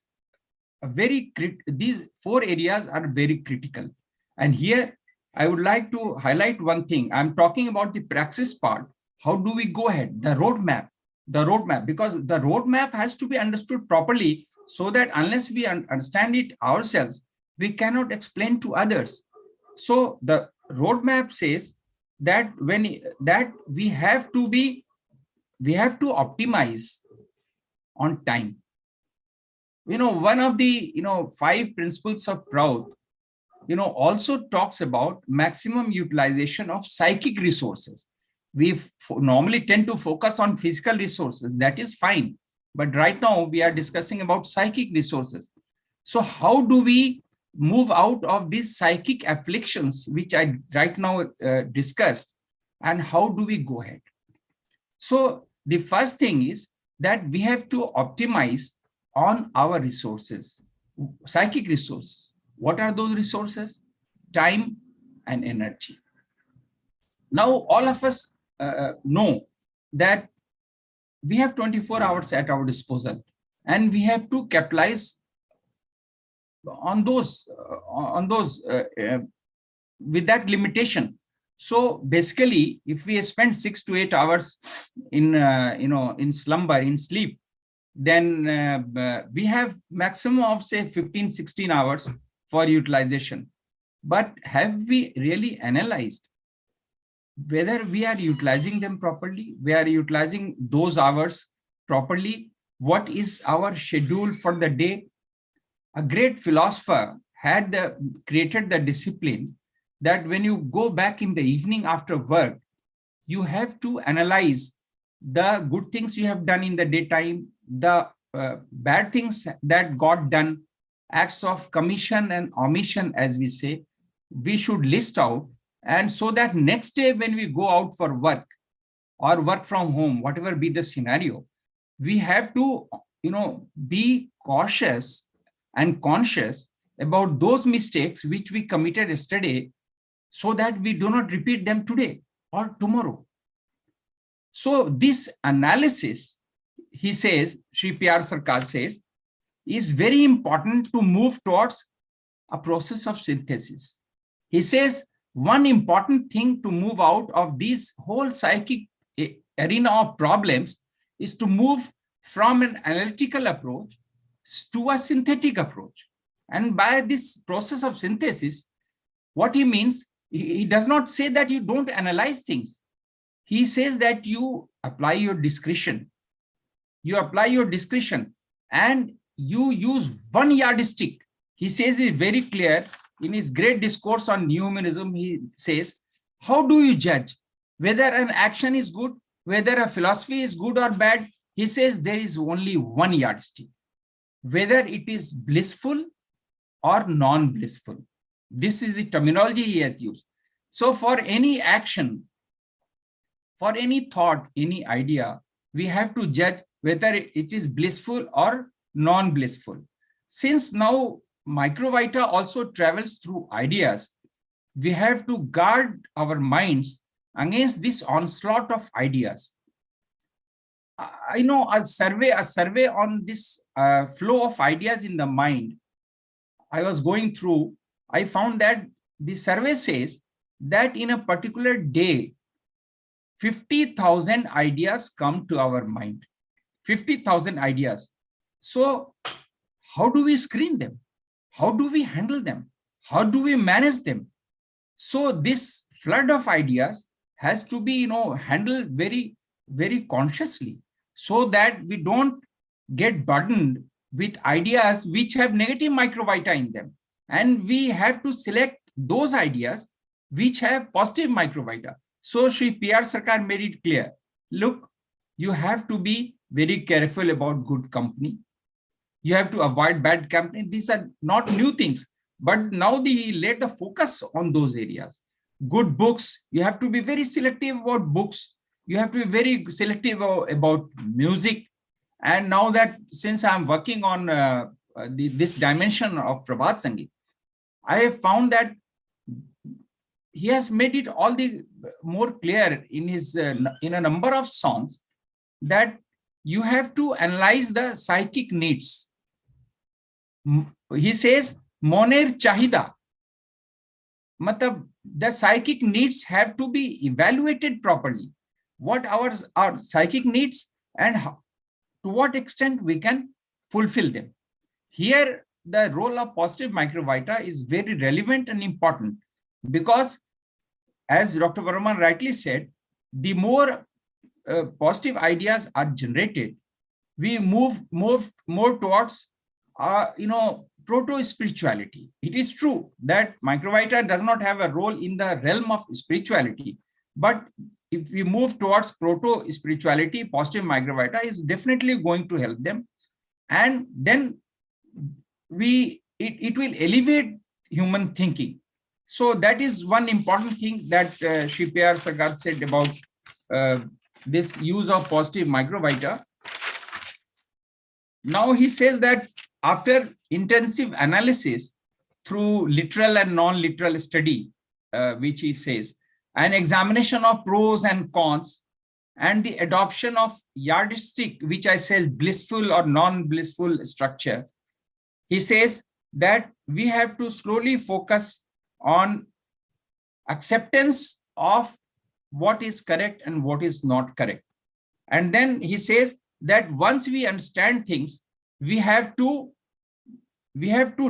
these four areas are very critical. And here I would like to highlight one thing. I'm talking about the praxis part. How do we go ahead? The roadmap, because the roadmap has to be understood properly, so that unless we understand it ourselves, we cannot explain to others. So the roadmap says that we have to optimize on time. One of the 5 principles of Prout also talks about maximum utilization of psychic resources. We normally tend to focus on physical resources. That is fine, but right now we are discussing about psychic resources. So how do we move out of these psychic afflictions which I right now discussed, and how do we go ahead? So the first thing is that we have to optimize on our resources, psychic resources. What are those resources? time and energy. Now, all of us know that we have 24 hours at our disposal, and we have to capitalize on those with that limitation. So basically, if we spend 6 to 8 hours in in slumber, in sleep, then we have maximum of say 15-16 hours for utilization. But have we really analyzed whether we are utilizing them properly? We are utilizing those hours properly? What is our schedule for the day? A great philosopher had created the discipline that when you go back in the evening after work, you have to analyze the good things you have done in the daytime, the bad things that got done, acts of commission and omission, as we say, we should list out. And so that next day when we go out for work or work from home, whatever be the scenario, we have to be cautious and conscious about those mistakes which we committed yesterday, so that we do not repeat them today or tomorrow. So this analysis, he says, Sri P.R. Sarkar says, is very important to move towards a process of synthesis. He says one important thing to move out of this whole psychic arena of problems is to move from an analytical approach to a synthetic approach. And by this process of synthesis, what he means, he does not say that you don't analyze things. He says that you apply your discretion. You apply your discretion and you use one yardstick. He says it very clear in his great discourse on new humanism. He says, how do you judge whether an action is good, whether a philosophy is good or bad? He says there is only one yardstick, whether it is blissful or non-blissful. This is the terminology he has used. So for any action, for any thought, any idea, we have to judge whether it is blissful or non-blissful. Since now Microvita also travels through ideas, we have to guard our minds against this onslaught of ideas. I know a survey on this flow of ideas in the mind, I was going through, I found that the survey says that in a particular day, 50,000 ideas come to our mind. 50,000 ideas. So how do we screen them? How do we handle them? How do we manage them? So this flood of ideas has to be handled very, very consciously, so that we don't get burdened with ideas which have negative microvita in them. And we have to select those ideas which have positive microvita. So Sri P.R. Sarkar made it clear. Look, you have to be very careful about good company. You have to avoid bad company. These are not new things, but now he laid the focus on those areas. Good books, you have to be very selective about books. You have to be very selective about music. And now that since I'm working on this dimension of Prabhat Sangeet, I have found that he has made it all the more clear in his in a number of songs that you have to analyze the psychic needs. He says, Moner Chahida. Matlab, the psychic needs have to be evaluated properly. What our psychic needs and how, to what extent we can fulfill them. Here, the role of positive microvita is very relevant and important, because as Dr. Varman rightly said, the more positive ideas are generated, we move more towards proto-spirituality. It is true that microvita does not have a role in the realm of spirituality, but if we move towards proto-spirituality, positive microvita is definitely going to help them. And then it will elevate human thinking. So that is one important thing that Sri P.R. Sarkar said about this use of positive microvita. Now he says that after intensive analysis through literal and non-literal study, which he says, an examination of pros and cons, and the adoption of yardstick, which I say blissful or non-blissful structure. He says that we have to slowly focus on acceptance of what is correct and what is not correct. And then he says that once we understand things, we have to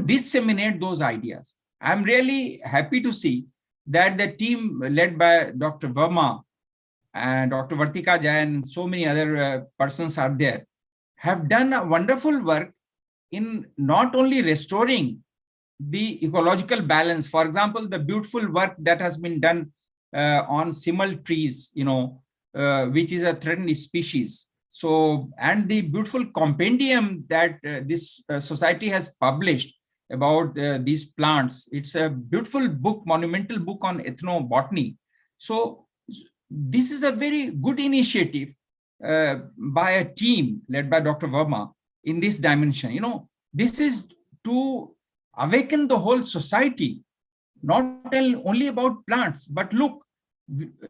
disseminate those ideas. I'm really happy to see that the team led by Dr. Verma and Dr. Vartika Jai and so many other persons are there, have done a wonderful work in not only restoring the ecological balance. For example, the beautiful work that has been done on simul trees, which is a threatened species. So, and the beautiful compendium that this society has published about these plants. It's a beautiful book, monumental book on ethnobotany. So this is a very good initiative by a team led by Dr. Verma in this dimension. This is to awaken the whole society, not only about plants, but look,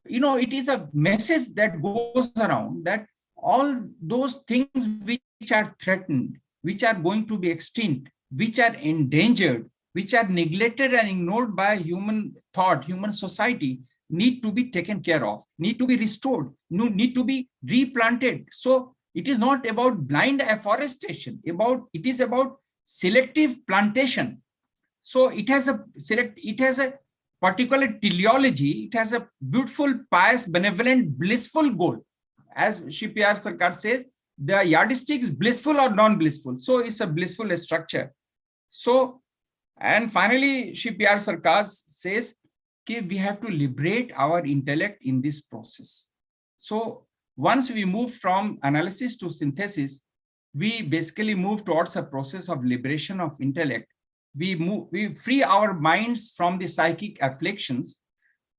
it is a message that goes around that all those things which are threatened, which are going to be extinct, which are endangered, which are neglected and ignored by human thought, human society, need to be taken care of, need to be restored, need to be replanted. So it is not about blind afforestation, it is about selective plantation. So it has a particular teleology, it has a beautiful, pious, benevolent, blissful goal. As Shri P.R. Sarkar says, the yardstick is blissful or non-blissful. So it's a blissful structure. So, and finally, Shri P.R. Sarkar says, we have to liberate our intellect in this process. So once we move from analysis to synthesis, we basically move towards a process of liberation of intellect. We free our minds from the psychic afflictions.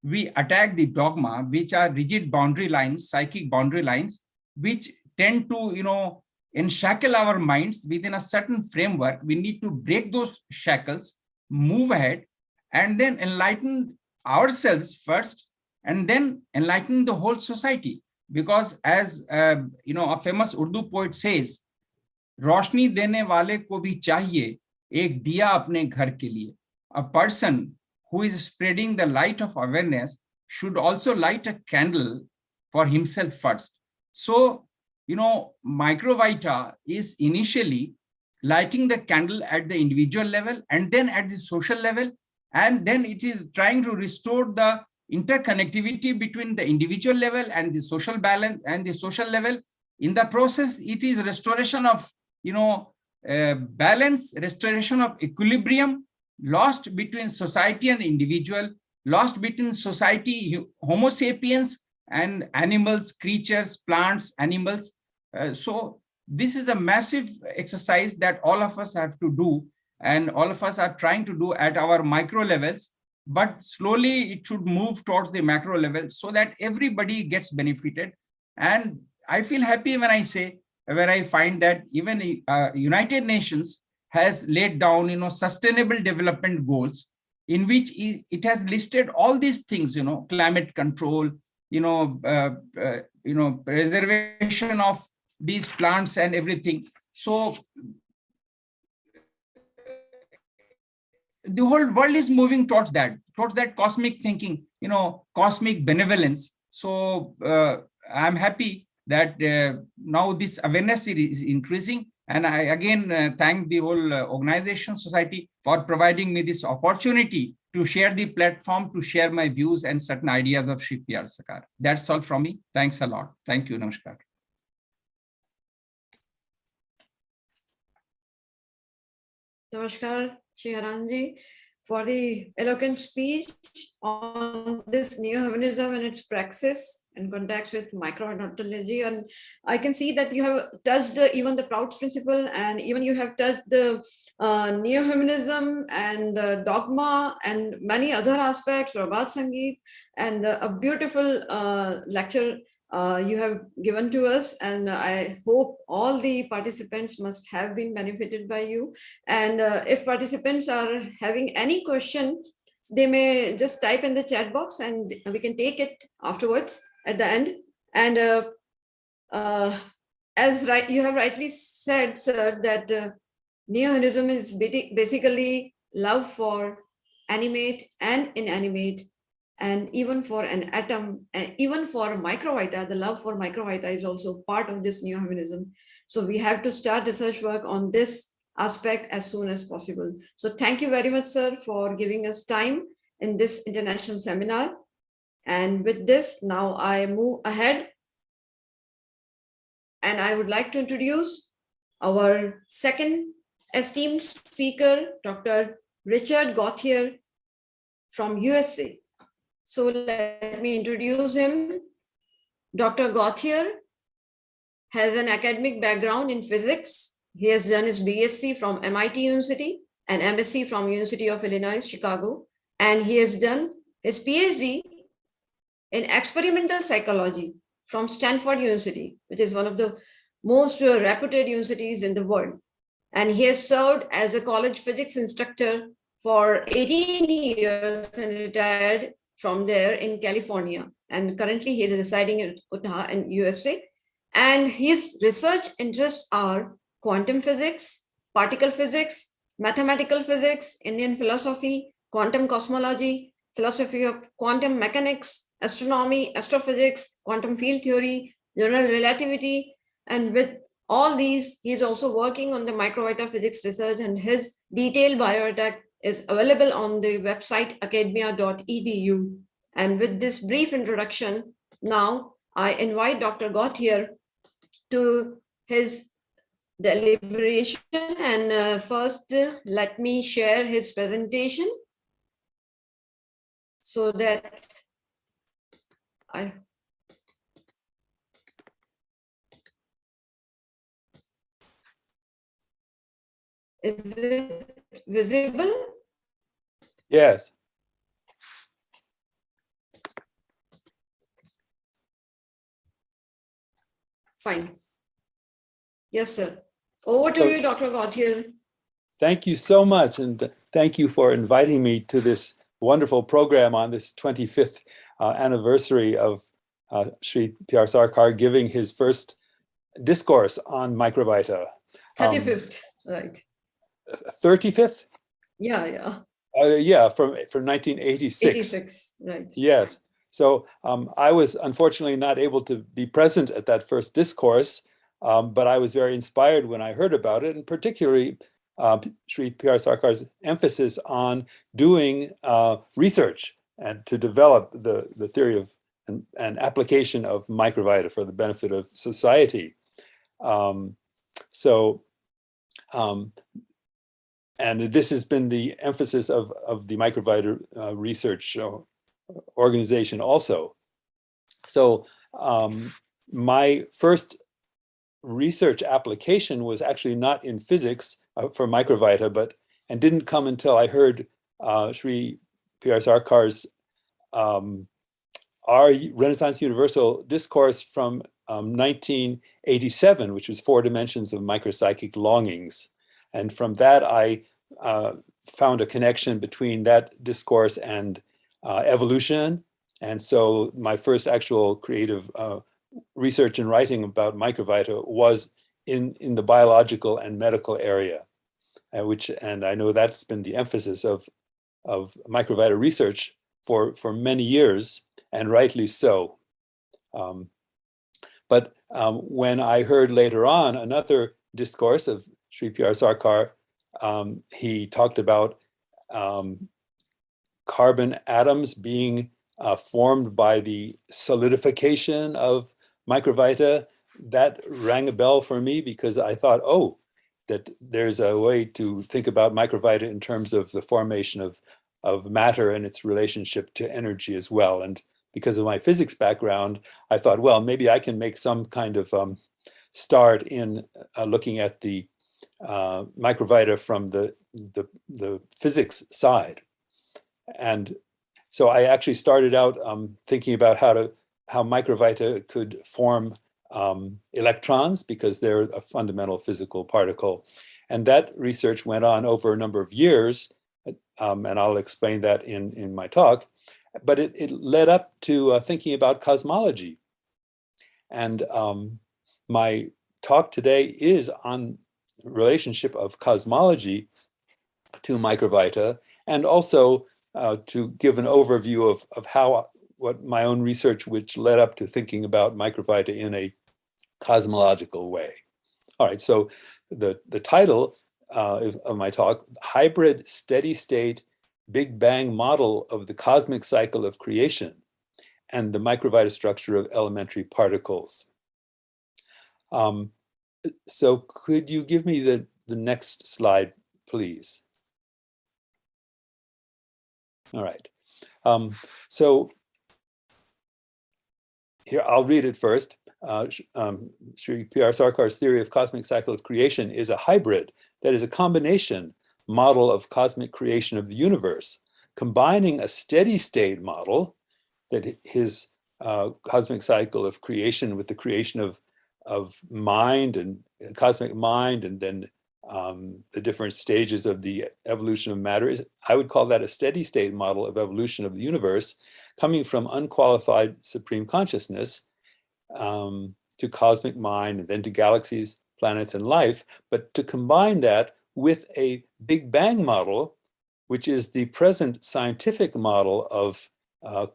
We attack the dogma, which are rigid boundary lines, psychic boundary lines, which tend to, enshackle our minds within a certain framework. We need to break those shackles, move ahead, and then enlighten ourselves first, and then enlighten the whole society. Because as a famous Urdu poet says, "Roshni dene wale ko bhi chahiye ek diya apne ghar ke liye." A person who is spreading the light of awareness should also light a candle for himself first. So, Microvita is initially lighting the candle at the individual level and then at the social level. And then it is trying to restore the interconnectivity between the individual level and the social balance and the social level. In the process, it is restoration of, balance, restoration of equilibrium, lost between society and individual, lost between society, Homo sapiens, and animals, creatures, plants, animals. So this is a massive exercise that all of us have to do, and all of us are trying to do at our micro levels, but slowly it should move towards the macro level so that everybody gets benefited. And I feel happy when I find that even United Nations has laid down, sustainable development goals, in which it has listed all these things, climate control, preservation of these plants and everything. So the whole world is moving towards that cosmic thinking, cosmic benevolence. So I'm happy that now this awareness is increasing. And I again thank the whole organization, society, for providing me this opportunity to share the platform, to share my views and certain ideas of Shri P.R. Sarkar. That's all from me. Thanks a lot. Thank you. Namaskar. Namaskar, Shri Haranji, for the eloquent speech on this neo-humanism and its praxis in context with microbiology. And I can see that you have touched even the Proud's principle, and even you have touched the neo-humanism and the dogma and many other aspects, Prabhat Sangeet, and a beautiful lecture you have given to us, and I hope all the participants must have been benefited by you. And if participants are having any question, they may just type in the chat box and we can take it afterwards at the end. And as you have rightly said, sir, that neo-humanism is basically love for animate and inanimate, and even for an atom, and even for microvita, the love for microvita is also part of this neo-humanism. So we have to start research work on this aspect as soon as possible. So thank you very much, sir, for giving us time in this international seminar. And with this, now I move ahead. And I would like to introduce our second esteemed speaker, Dr. Richard Gauthier from USA. So let me introduce him. Dr. Gauthier has an academic background in physics. He has done his BSc from MIT University and MSc from University of Illinois, Chicago. And he has done his PhD in experimental psychology from Stanford University, which is one of the most reputed universities in the world. And he has served as a college physics instructor for 18 years and retired from there in California. And currently he is residing in Utah in USA. And his research interests are quantum physics, particle physics, mathematical physics, Indian philosophy, quantum cosmology, philosophy of quantum mechanics, astronomy, astrophysics, quantum field theory, general relativity. And with all these, he is also working on the microvita physics research, and his detailed biodata is available on the website academia.edu. And with this brief introduction, now I invite Dr. Gauthier to his deliberation. And first, let me share his presentation so that is it visible? Yes. Fine. Yes, sir. Over to you, Dr. Gauthier. Thank you so much. And thank you for inviting me to this wonderful program on this 25th anniversary of Sri P.R. Sarkar giving his first discourse on Microvita. 35th, right. 35th? Yeah. Yeah, from 1986. 86, right. Yes. So I was unfortunately not able to be present at that first discourse, but I was very inspired when I heard about it, and particularly Sri P.R. Sarkar's emphasis on doing research and to develop the theory of and application of microvita for the benefit of society. And this has been the emphasis of the Microvita research organization also. So my first research application was actually not in physics for Microvita, and didn't come until I heard Sri P.R. Sarkar's Our Renaissance Universal discourse from 1987, which was 4 Dimensions of Micropsychic Longings. And from that, I found a connection between that discourse and evolution. And so my first actual creative research and writing about Microvita was in the biological and medical area, and I know that's been the emphasis of Microvita research for many years, and rightly so. But when I heard later on another discourse of Sri P.R. Sarkar, he talked about carbon atoms being formed by the solidification of Microvita. That rang a bell for me, because I thought, oh, that there's a way to think about Microvita in terms of the formation of matter and its relationship to energy as well. And because of my physics background, I thought, well, maybe I can make some kind of start in looking at the Microvita from the physics side. And so I actually started out thinking about how microvita could form electrons because they're a fundamental physical particle. And that research went on over a number of years, and I'll explain that in my talk, but it led up to thinking about cosmology. And my talk today is on the relationship of cosmology to microvita, and also to give an overview of what my own research, which led up to thinking about microvita in a cosmological way. All right, so the title of my talk, Hybrid Steady State Big Bang Model of the Cosmic Cycle of Creation and the Microvita Structure of Elementary Particles. So could you give me the next slide, please? All right. So here, I'll read it first. Sri P.R. Sarkar's theory of cosmic cycle of creation is a hybrid, that is a combination model of cosmic creation of the universe, combining a steady state model, that his cosmic cycle of creation with the creation of mind and cosmic mind, and then the different stages of the evolution of matter is, I would call that a steady state model of evolution of the universe, coming from unqualified supreme consciousness to cosmic mind, and then to galaxies, planets, and life, but to combine that with a Big Bang model, which is the present scientific model of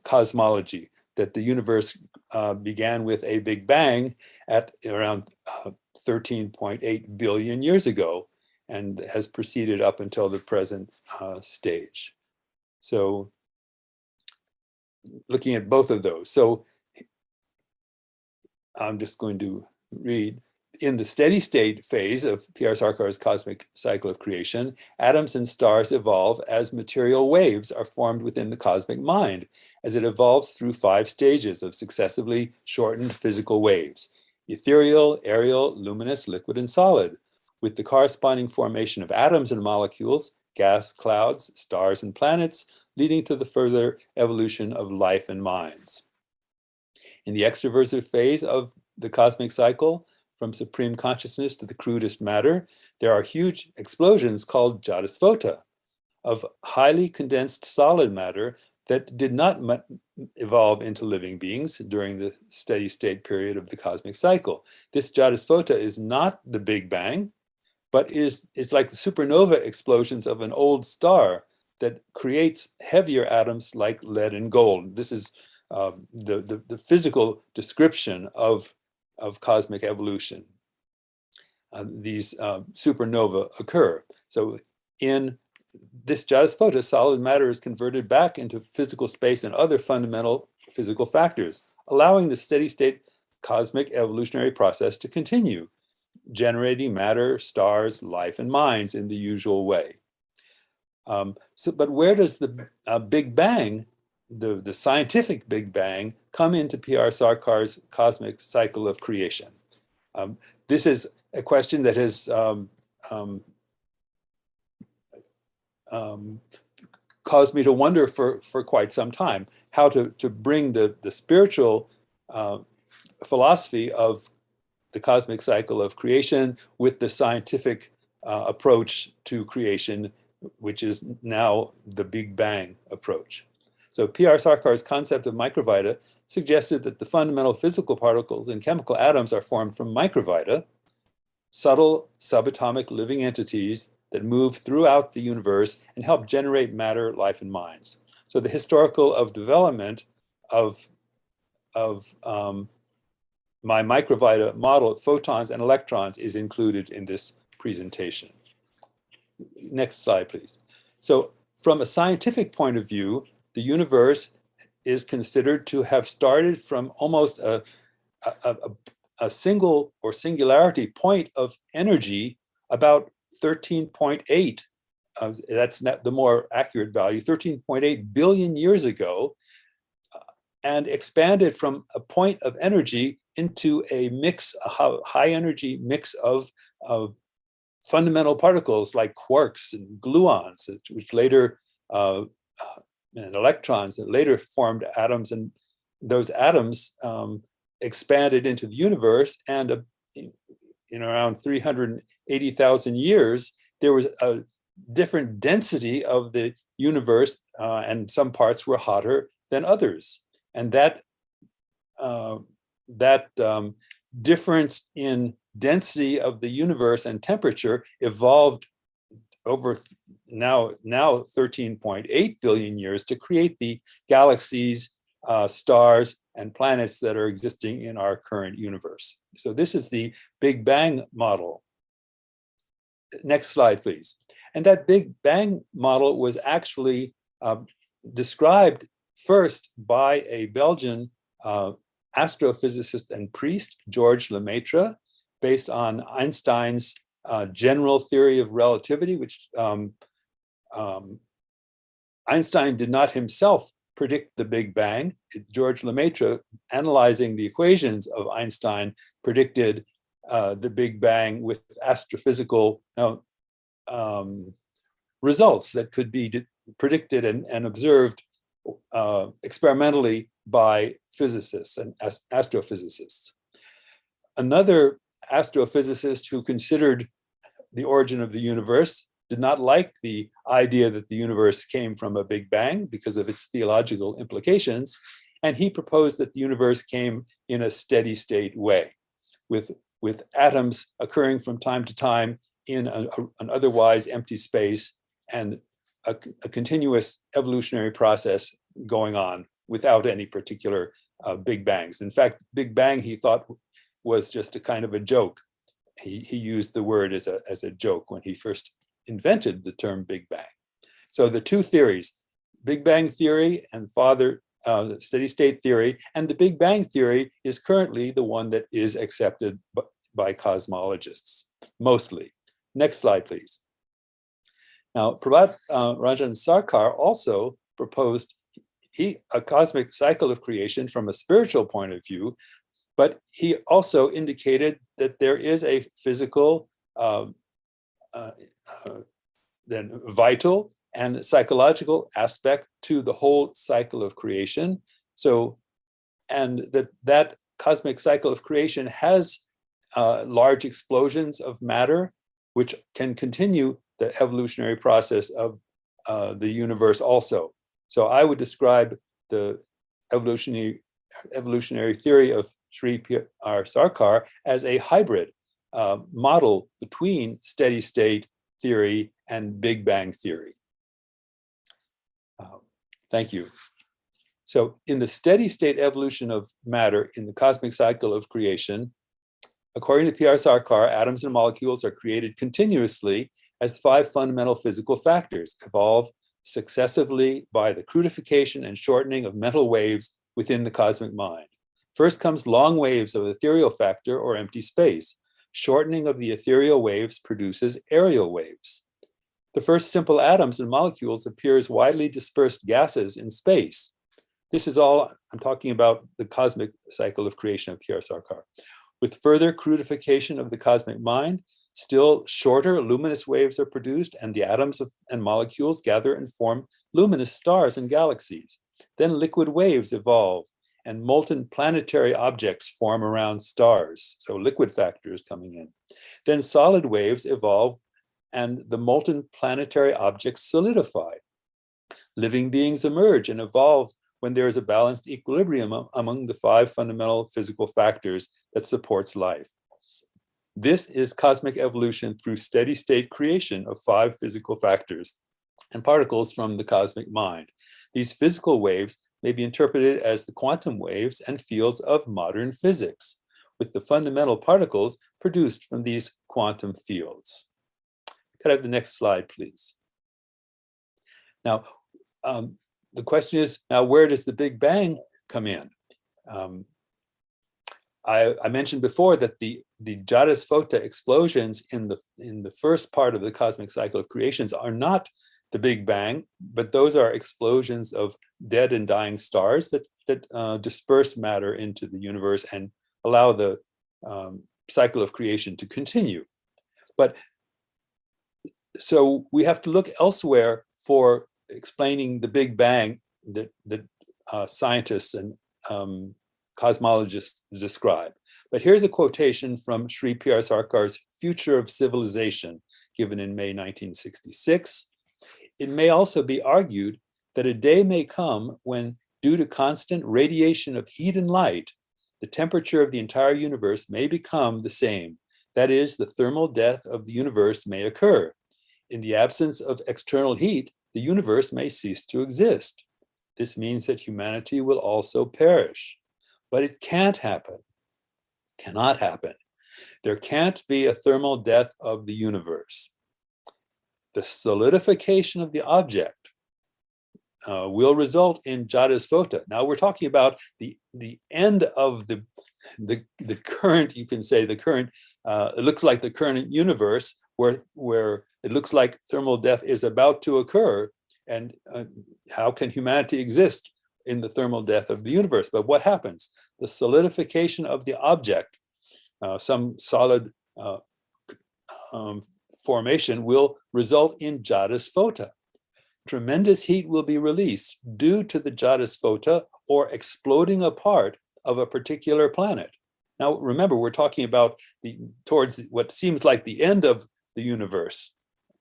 cosmology, that the universe began with a Big Bang at around 13.8 billion years ago, and has proceeded up until the present stage. So looking at both of those. So I'm just going to read. In the steady state phase of P.R. Sarkar's cosmic cycle of creation, atoms and stars evolve as material waves are formed within the cosmic mind, as it evolves through 5 stages of successively shortened physical waves: ethereal, aerial, luminous, liquid, and solid, with the corresponding formation of atoms and molecules, gas clouds, stars, and planets, leading to the further evolution of life and minds. In the extroversive phase of the cosmic cycle, from supreme consciousness to the crudest matter, there are huge explosions called Jadasvota of highly condensed solid matter that did not evolve into living beings during the steady state period of the cosmic cycle. This Jadasvota is not the Big Bang, but it's like the supernova explosions of an old star that creates heavier atoms like lead and gold. This is the physical description of cosmic evolution. These supernova occur. So in this Jadasvota, solid matter is converted back into physical space and other fundamental physical factors, allowing the steady state cosmic evolutionary process to continue, generating matter, stars, life, and minds in the usual way. But where does the Big Bang, the scientific Big Bang, come into P.R. Sarkar's cosmic cycle of creation? This is a question that has caused me to wonder for quite some time, how to bring the spiritual philosophy of the cosmic cycle of creation with the scientific approach to creation, which is now the Big Bang approach. So P.R. Sarkar's concept of microvita suggested that the fundamental physical particles and chemical atoms are formed from microvita, subtle subatomic living entities that move throughout the universe and help generate matter, life, and minds. So the historical development of my microvita model of photons and electrons is included in this presentation. Next slide, please. So from a scientific point of view, the universe is considered to have started from almost a single or singularity point of energy about 13.8, that's not the more accurate value, 13.8 billion years ago, and expanded from a point of energy into a mix, a high energy mix of fundamental particles like quarks and gluons, which later, and electrons that later formed atoms and those atoms expanded into the universe, and in around 380,000 years, there was a different density of the universe, and some parts were hotter than others. And that difference in density of the universe and temperature evolved over now 13.8 billion years to create the galaxies, stars, and planets that are existing in our current universe. So this is the Big Bang model. Next slide, please. And that Big Bang model was actually described first by a Belgian astrophysicist and priest, Georges Lemaitre, based on Einstein's general theory of relativity, which Einstein did not himself predict the Big Bang. Georges Lemaitre, analyzing the equations of Einstein, predicted the Big Bang with astrophysical results that could be predicted and observed experimentally by physicists and astrophysicists. Another astrophysicist who considered the origin of the universe did not like the idea that the universe came from a Big Bang because of its theological implications, and he proposed that the universe came in a steady state way, with atoms occurring from time to time in an otherwise empty space, and a continuous evolutionary process going on without any particular Big Bangs. In fact, Big Bang, he thought, was just a kind of a joke. He used the word as a joke when he first invented the term Big Bang. So the two theories, Big Bang theory and steady state theory, and the Big Bang theory is currently the one that is accepted by cosmologists, mostly. Next slide, please. Now, Prabhat Ranjan Sarkar also proposed a cosmic cycle of creation from a spiritual point of view, but he also indicated that there is a physical, then vital and psychological aspect to the whole cycle of creation. So, and that cosmic cycle of creation has large explosions of matter, which can continue the evolutionary process of the universe also. So I would describe the evolutionary theory of Sri P.R. Sarkar as a hybrid model between steady state theory and Big Bang theory. Thank you. So in the steady state evolution of matter in the cosmic cycle of creation, according to P.R. Sarkar, atoms and molecules are created continuously as 5 fundamental physical factors, evolve successively by the crudification and shortening of mental waves within the cosmic mind. First comes long waves of ethereal factor or empty space. Shortening of the ethereal waves produces aerial waves. The first simple atoms and molecules appear as widely dispersed gases in space. This is all, I'm talking about the cosmic cycle of creation of P.R. Sarkar. With further crudification of the cosmic mind, still shorter luminous waves are produced, and the atoms and molecules gather and form luminous stars and galaxies. Then liquid waves evolve, and molten planetary objects form around stars. So liquid factor is coming in. Then solid waves evolve, and the molten planetary objects solidify. Living beings emerge and evolve when there is a balanced equilibrium among the 5 fundamental physical factors that supports life. This is cosmic evolution through steady state creation of 5 physical factors and particles from the cosmic mind. These physical waves may be interpreted as the quantum waves and fields of modern physics, with the fundamental particles produced from these quantum fields. Could I have the next slide, please? Now, the question is, now where does the Big Bang come in? I mentioned before that the Jadis-Phota explosions in the first part of the cosmic cycle of creations are not the Big Bang, but those are explosions of dead and dying stars that disperse matter into the universe and allow the cycle of creation to continue. But so we have to look elsewhere for explaining the Big Bang that scientists and cosmologists describe. But here's a quotation from Sri P.R. Sarkar's Future of Civilization, given in May 1966. It may also be argued that a day may come when, due to constant radiation of heat and light, the temperature of the entire universe may become the same. That is, the thermal death of the universe may occur. In the absence of external heat, the universe may cease to exist. This means that humanity will also perish. But it can't happen. Cannot happen. There can't be a thermal death of the universe. The solidification of the object will result in Jadasvota. Now we're talking about the end of the current, you can say the current, it looks like the current universe where it looks like thermal death is about to occur. And how can humanity exist in the thermal death of the universe? But what happens? The solidification of the object, some solid formation, will result in Jadasvota. Tremendous heat will be released due to the Jadasvota or exploding apart of a particular planet. Now, remember, we're talking about towards what seems like the end of the universe,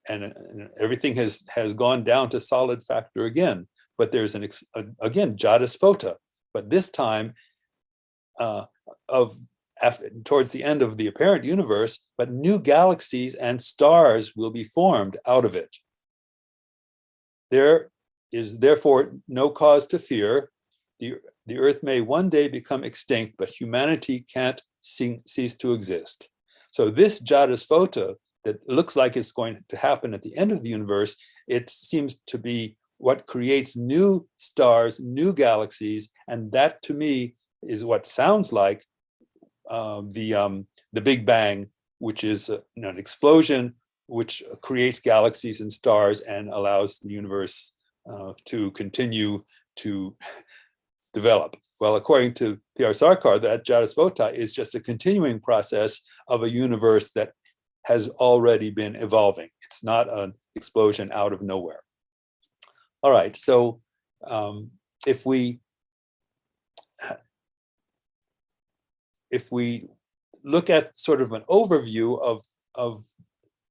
and everything has gone down to solid factor again. But there's again Jadasvota, but this time towards the end of the apparent universe, but new galaxies and stars will be formed out of it. There is therefore no cause to fear. The Earth may one day become extinct, but humanity can't cease to exist. So this Jadasvota that looks like it's going to happen at the end of the universe, it seems to be what creates new stars, new galaxies, and that to me is what sounds like the Big Bang, which is an explosion which creates galaxies and stars and allows the universe to continue to develop. Well, according to P.R. Sarkar, that Jadasvota is just a continuing process of a universe that has already been evolving. It's not an explosion out of nowhere. All right, so if we look at sort of an overview of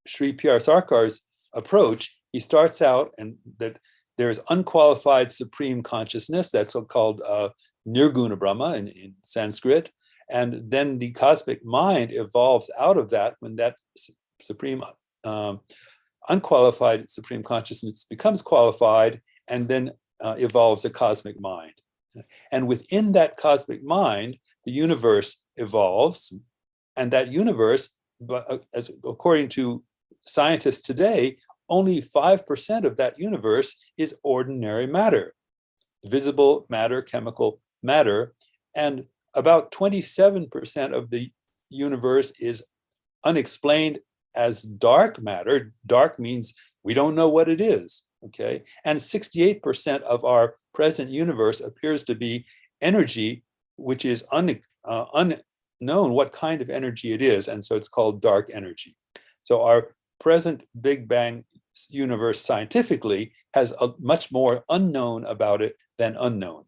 Sri P.R. Sarkar's approach, he starts out and that there is unqualified supreme consciousness, that's so-called Nirguna Brahma in Sanskrit, and then the cosmic mind evolves out of that when that supreme unqualified supreme consciousness becomes qualified and then evolves a cosmic mind. And within that cosmic mind, the universe evolves, and that universe, as according to scientists today, only 5% of that universe is ordinary matter, visible matter, chemical matter, and about 27% of the universe is unexplained as dark matter. Dark means we don't know what it is, okay? And 68% of our present universe appears to be energy, which is unknown what kind of energy it is, and so it's called dark energy. So our present Big Bang universe scientifically has a much more unknown about it than unknown.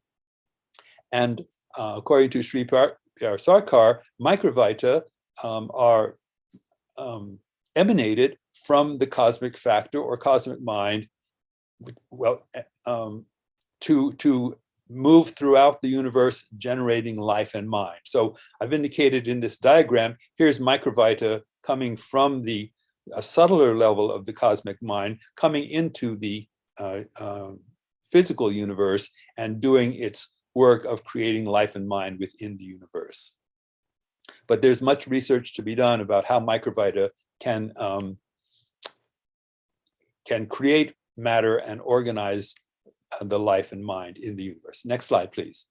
And according to Sri P.R. Sarkar, Microvita are emanated from the cosmic factor or cosmic mind, well, to move throughout the universe, generating life and mind. So I've indicated in this diagram, here's Microvita coming from a subtler level of the cosmic mind, coming into the physical universe and doing its work of creating life and mind within the universe. But there's much research to be done about how Microvita can create matter and organize the life and mind in the universe. Next slide, please.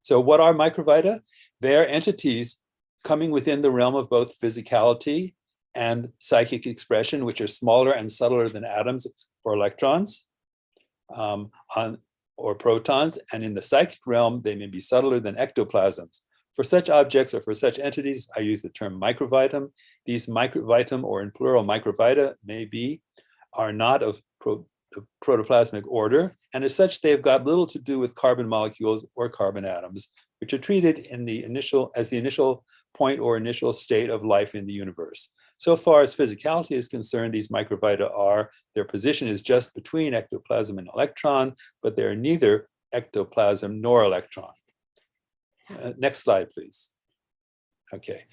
So what are Microvita? They are entities coming within the realm of both physicality and psychic expression, which are smaller and subtler than atoms or electrons or protons. And in the psychic realm, they may be subtler than ectoplasms. For such objects or for such entities, I use the term microvitum. These microvitum, or in plural microvita, are not of protoplasmic order, and as such, they've got little to do with carbon molecules or carbon atoms, which are treated in the as the initial point or initial state of life in the universe. So far as physicality is concerned, these microvita are, their position is just between ectoplasm and electron, but they're neither ectoplasm nor electron. Next slide, please. Okay.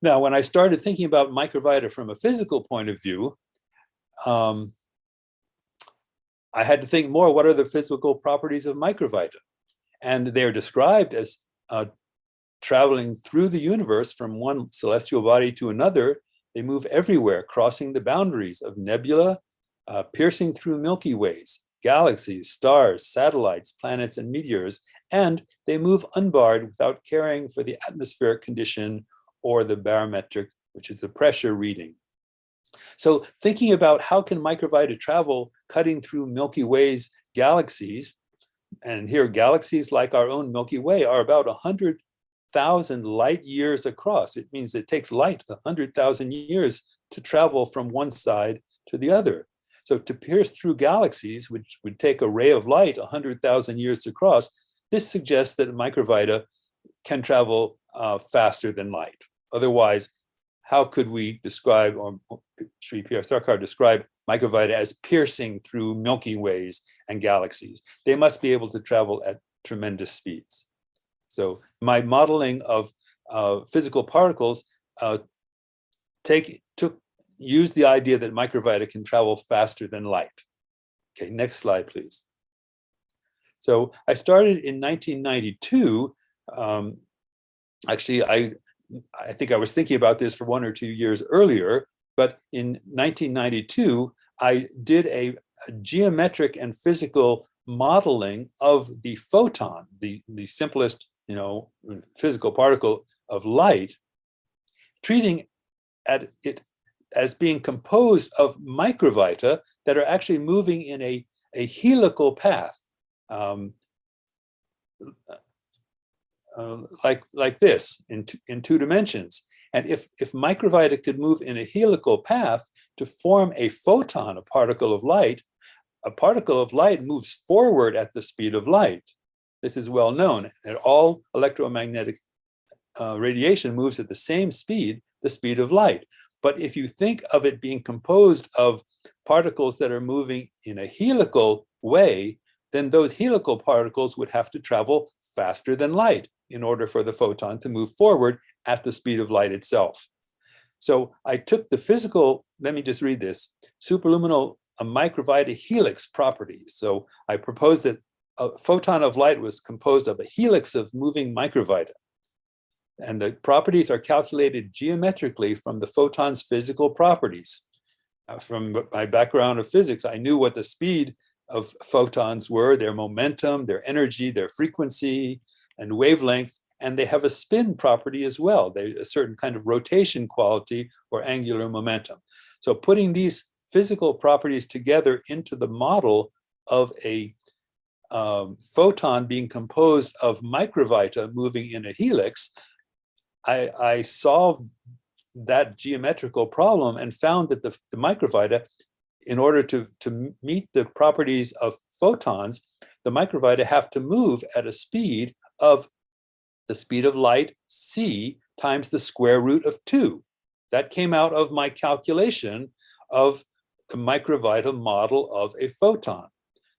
Now, when I started thinking about microvita from a physical point of view, I had to think more, what are the physical properties of microvita? And they're described as traveling through the universe from one celestial body to another. They move everywhere, crossing the boundaries of nebula, piercing through Milky Ways, galaxies, stars, satellites, planets, and meteors, and they move unbarred without caring for the atmospheric condition or the barometric, which is the pressure reading. So thinking about how can microvita travel cutting through Milky Way's galaxies, and here galaxies like our own Milky Way are about 100,000 light years across. It means it takes light 100,000 years to travel from one side to the other. So to pierce through galaxies, which would take a ray of light 100,000 years to cross, this suggests that microvita can travel faster than light. Otherwise, how could we describe, or Sri P.R. Sarkar describe microvita as piercing through Milky Ways and galaxies? They must be able to travel at tremendous speeds. So my modeling of physical particles used the idea that microvita can travel faster than light. Okay, next slide, please. So I started in 1992. Actually, I think I was thinking about this for 1 or 2 years earlier, but in 1992, I did a geometric and physical modeling of the photon, the simplest, physical particle of light, treating it as being composed of microvita that are actually moving in a helical path, like this in two dimensions. And if microvita could move in a helical path to form a photon, a particle of light moves forward at the speed of light. This is well known, that all electromagnetic radiation moves at the same speed, the speed of light. But if you think of it being composed of particles that are moving in a helical way, then those helical particles would have to travel faster than light in order for the photon to move forward at the speed of light itself. So I took the physical, let me just read this, superluminal microvita helix properties. So I proposed that a photon of light was composed of a helix of moving microvita. And the properties are calculated geometrically from the photon's physical properties. From my background of physics, I knew what the speed of photons were, their momentum, their energy, their frequency, and wavelength, and they have a spin property as well. They a certain kind of rotation quality or angular momentum. So putting these physical properties together into the model of a photon being composed of microvita moving in a helix, I solved that geometrical problem and found that the microvita, in order to meet the properties of photons, the microvita have to move at a speed of the speed of light, c, times the square root of 2. That came out of my calculation of the microvita model of a photon.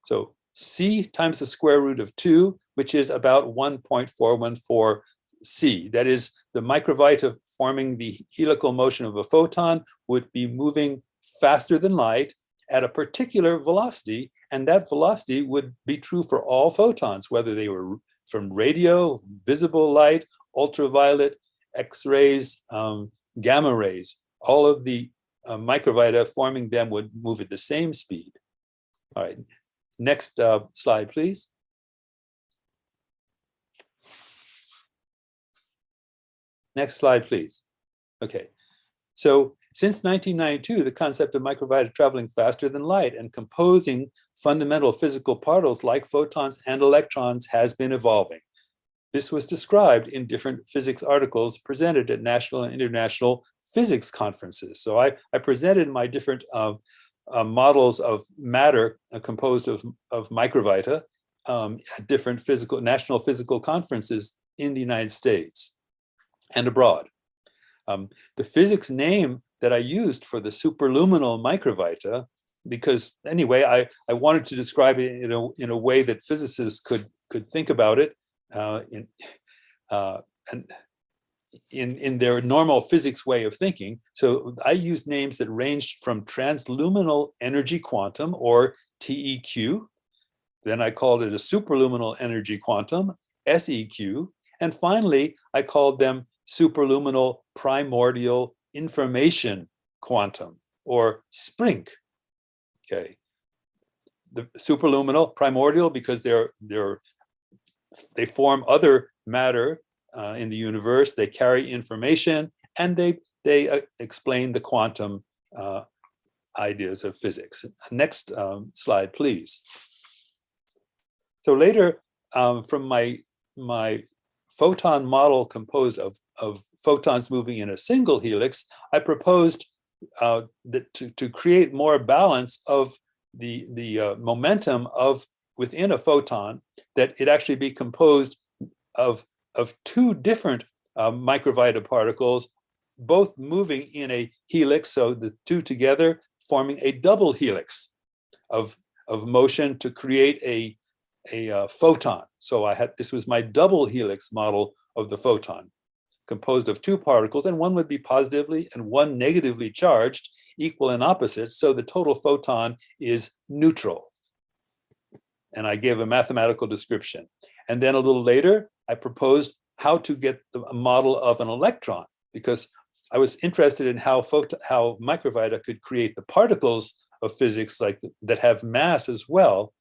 So c times the square root of 2, which is about 1.414 c. That is, the microvita forming the helical motion of a photon would be moving faster than light at a particular velocity, and that velocity would be true for all photons, whether they were from radio, visible light, ultraviolet, X-rays, gamma rays. All of the microvita forming them would move at the same speed. All right, next slide, please. Next slide, please. Okay, so since 1992, the concept of microvita traveling faster than light and composing fundamental physical particles like photons and electrons has been evolving. This was described in different physics articles presented at national and international physics conferences. So I presented my different models of matter composed of microvita at different national physical conferences in the United States and abroad. The physics name that I used for the superluminal microvita, because anyway, I wanted to describe it in a way that physicists could think about it in their normal physics way of thinking. So I used names that ranged from transluminal energy quantum, or TEQ. Then I called it a superluminal energy quantum, SEQ. And finally, I called them superluminal primordial information quantum, or SPRINQ. Okay. The superluminal, primordial, because they form other matter in the universe. They carry information, and they explain the quantum ideas of physics. Next slide, please. So later, from my photon model composed of photons moving in a single helix, I proposed that to create more balance of the momentum of within a photon, that it actually be composed of two different microvita particles, both moving in a helix, so the two together forming a double helix of motion to create a photon. So this was my double helix model of the photon, composed of two particles, and one would be positively and one negatively charged, equal and opposite. So the total photon is neutral. And I gave a mathematical description. And then a little later, I proposed how to get a model of an electron, because I was interested in how microvita could create the particles of physics that have mass as well.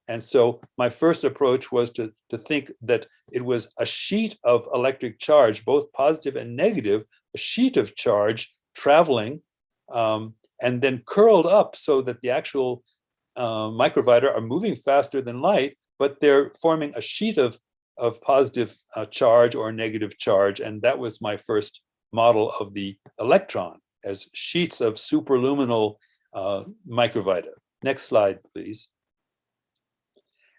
And so my first approach was to think that it was a sheet of electric charge, both positive and negative, a sheet of charge traveling and then curled up so that the actual microvita are moving faster than light, but they're forming a sheet of positive charge or negative charge. And that was my first model of the electron, as sheets of superluminal microvita. Next slide, please.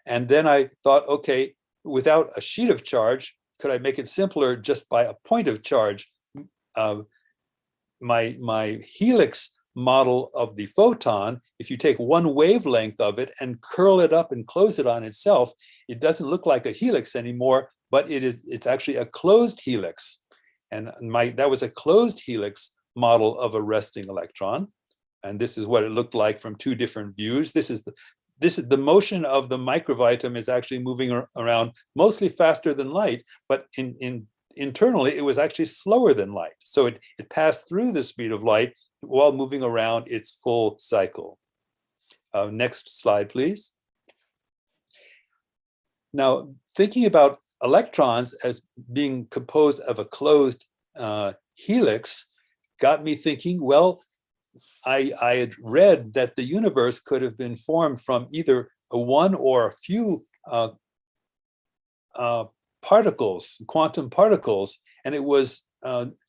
And then I thought, okay, without a sheet of charge, could I make it simpler just by a point of charge? My helix model of the photon, if you take one wavelength of it and curl it up and close it on itself, it doesn't look like a helix anymore, but it's actually a closed helix. And that was a closed helix model of a resting electron. And this is what it looked like from two different views. This is the motion of the microvitum is actually moving around mostly faster than light, but internally it was actually slower than light. So it passed through the speed of light while moving around its full cycle. Next slide, please. Now, thinking about electrons as being composed of a closed helix got me thinking, well, I had read that the universe could have been formed from either a one or a few particles, quantum particles, and it was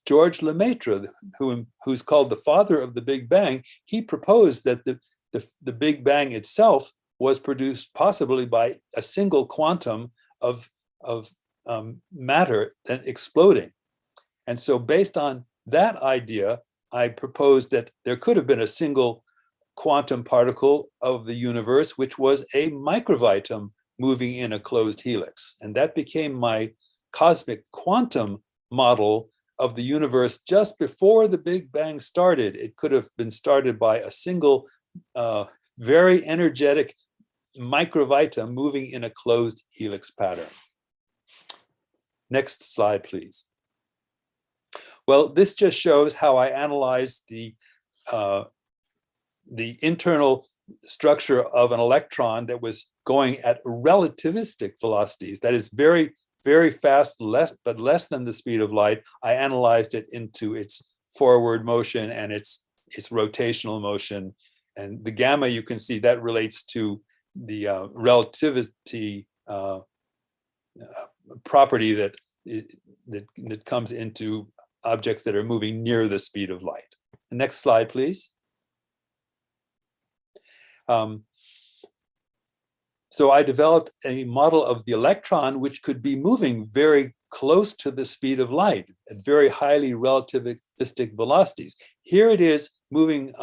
George Lemaitre, who's called the father of the Big Bang. He proposed that the Big Bang itself was produced possibly by a single quantum of matter then exploding. And so based on that idea, I proposed that there could have been a single quantum particle of the universe, which was a microvitum moving in a closed helix. And that became my cosmic quantum model of the universe just before the Big Bang started. It could have been started by a single, very energetic microvitum moving in a closed helix pattern. Next slide, please. Well, this just shows how I analyzed the internal structure of an electron that was going at relativistic velocities. That is very, very fast, but less than the speed of light. I analyzed it into its forward motion and its rotational motion. And the gamma, you can see that relates to the relativity property that comes into objects that are moving near the speed of light. Next slide, please. So I developed a model of the electron, which could be moving very close to the speed of light at very highly relativistic velocities. Here it is moving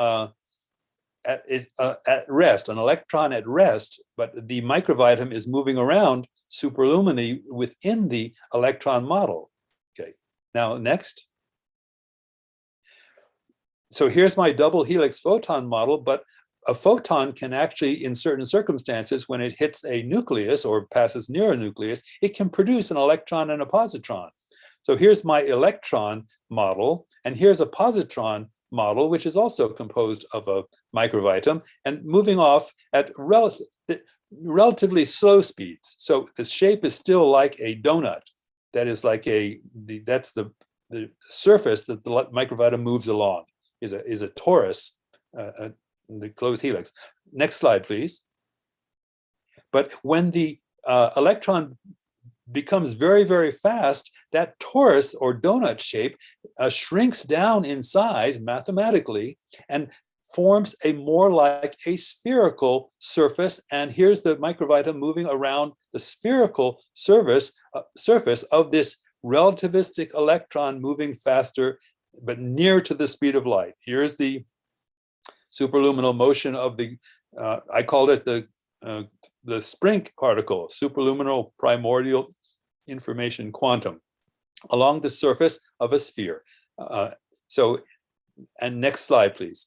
at rest, an electron at rest, but the microvitum is moving around superluminally within the electron model. Okay, now next. So here's my double helix photon model, but a photon can actually, in certain circumstances, when it hits a nucleus or passes near a nucleus, it can produce an electron and a positron. So here's my electron model, and here's a positron model, which is also composed of a microvitum and moving off at relatively slow speeds. So the shape is still like a donut. That is like that's the surface that the microvitum moves along, is a torus, the closed helix. Next slide, please. But when the electron becomes very, very fast, that torus or donut shape shrinks down in size mathematically and forms a more like a spherical surface. And here's the microvitum moving around the spherical surface of this relativistic electron moving faster, but near to the speed of light. Here's the superluminal motion of the, I called it the Sprink particle, superluminal primordial information quantum, along the surface of a sphere. And next slide, please.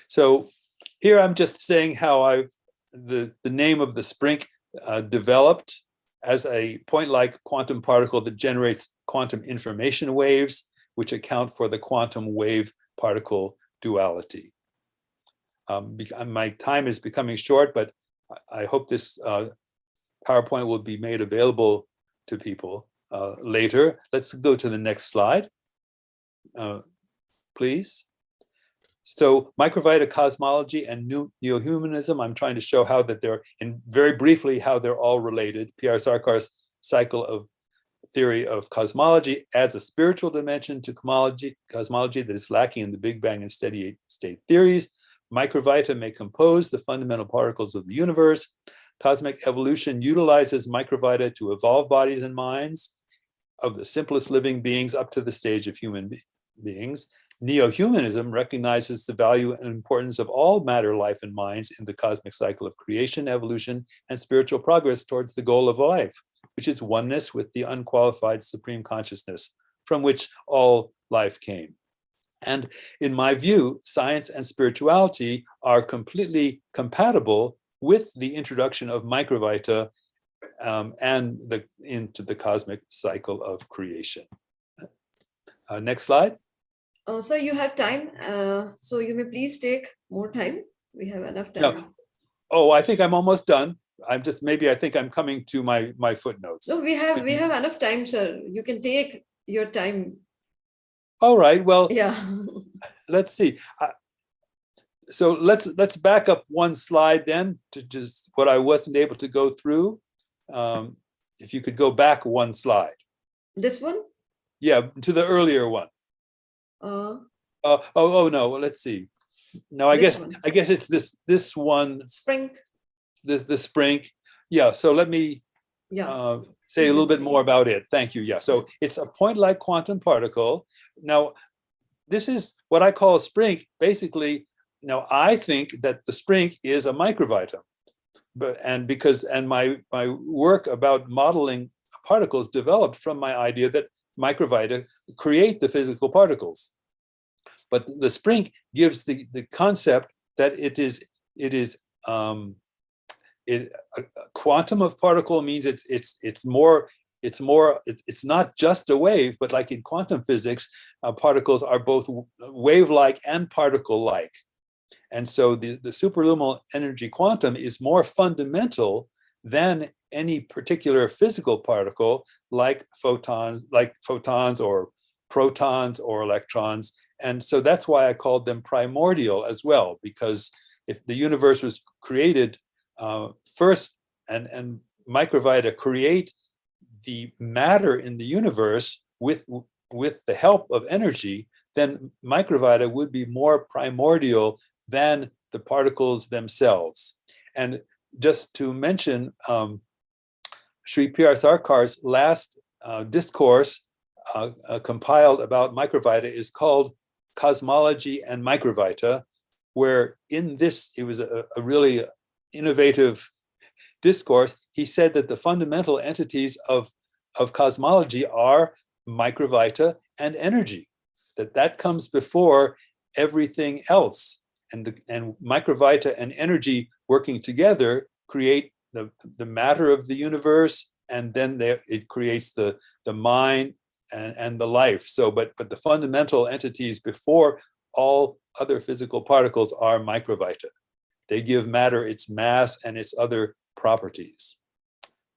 So here I'm just saying how the name of the Sprink developed as a point-like quantum particle that generates quantum information waves, which account for the quantum wave particle duality. My time is becoming short, but I hope this PowerPoint will be made available to people later. Let's go to the next slide, please. So Microvita cosmology and neo-humanism, I'm trying to show how that they're, and very briefly, how they're all related. P.R. Sarkar's cycle of theory of cosmology adds a spiritual dimension to cosmology that is lacking in the Big Bang and steady state theories. Microvita may compose the fundamental particles of the universe. Cosmic evolution utilizes microvita to evolve bodies and minds of the simplest living beings up to the stage of human beings. Neo-humanism recognizes the value and importance of all matter, life, and minds in the cosmic cycle of creation, evolution, and spiritual progress towards the goal of life, which is oneness with the unqualified supreme consciousness from which all life came. And in my view, science and spirituality are completely compatible with the introduction of microvita into the cosmic cycle of creation. Next slide. So you have time, so you may please take more time. We have enough time. No. Oh, I think I'm almost done. Maybe I think I'm coming to my footnotes. No, we have enough time, sir. You can take your time. All right, well, yeah. Let's see. So let's back up one slide then to just what I wasn't able to go through. If you could go back one slide. This one? Yeah, to the earlier one. Oh no, well, let's see. No, I guess it's this one. Sprink. The Sprink. Yeah, so let me say a little bit more about it. Thank you. Yeah, so it's a point-like quantum particle. Now, this is what I call a Sprink. Basically, now I think that the Sprink is a microvitum, and my work about modeling particles developed from my idea that microvita create the physical particles. But the Sprink gives the concept that a quantum of particle means it's not just a wave, but like in quantum physics, particles are both wave-like and particle-like. And so the superluminal energy quantum is more fundamental than any particular physical particle like photons or protons or electrons. And so that's why I called them primordial as well, because if the universe was created first and microvita create the matter in the universe with the help of energy, then microvita would be more primordial than the particles themselves. And just to mention, Sri P.R. Sarkar's last discourse compiled about Microvita is called Cosmology and Microvita, where in this, it was a really innovative discourse. He said that the fundamental entities of cosmology are microvita and energy, that comes before everything else. And microvita and energy working together create the matter of the universe, and then it creates the mind and the life. So, but the fundamental entities before all other physical particles are microvita. They give matter its mass and its other properties.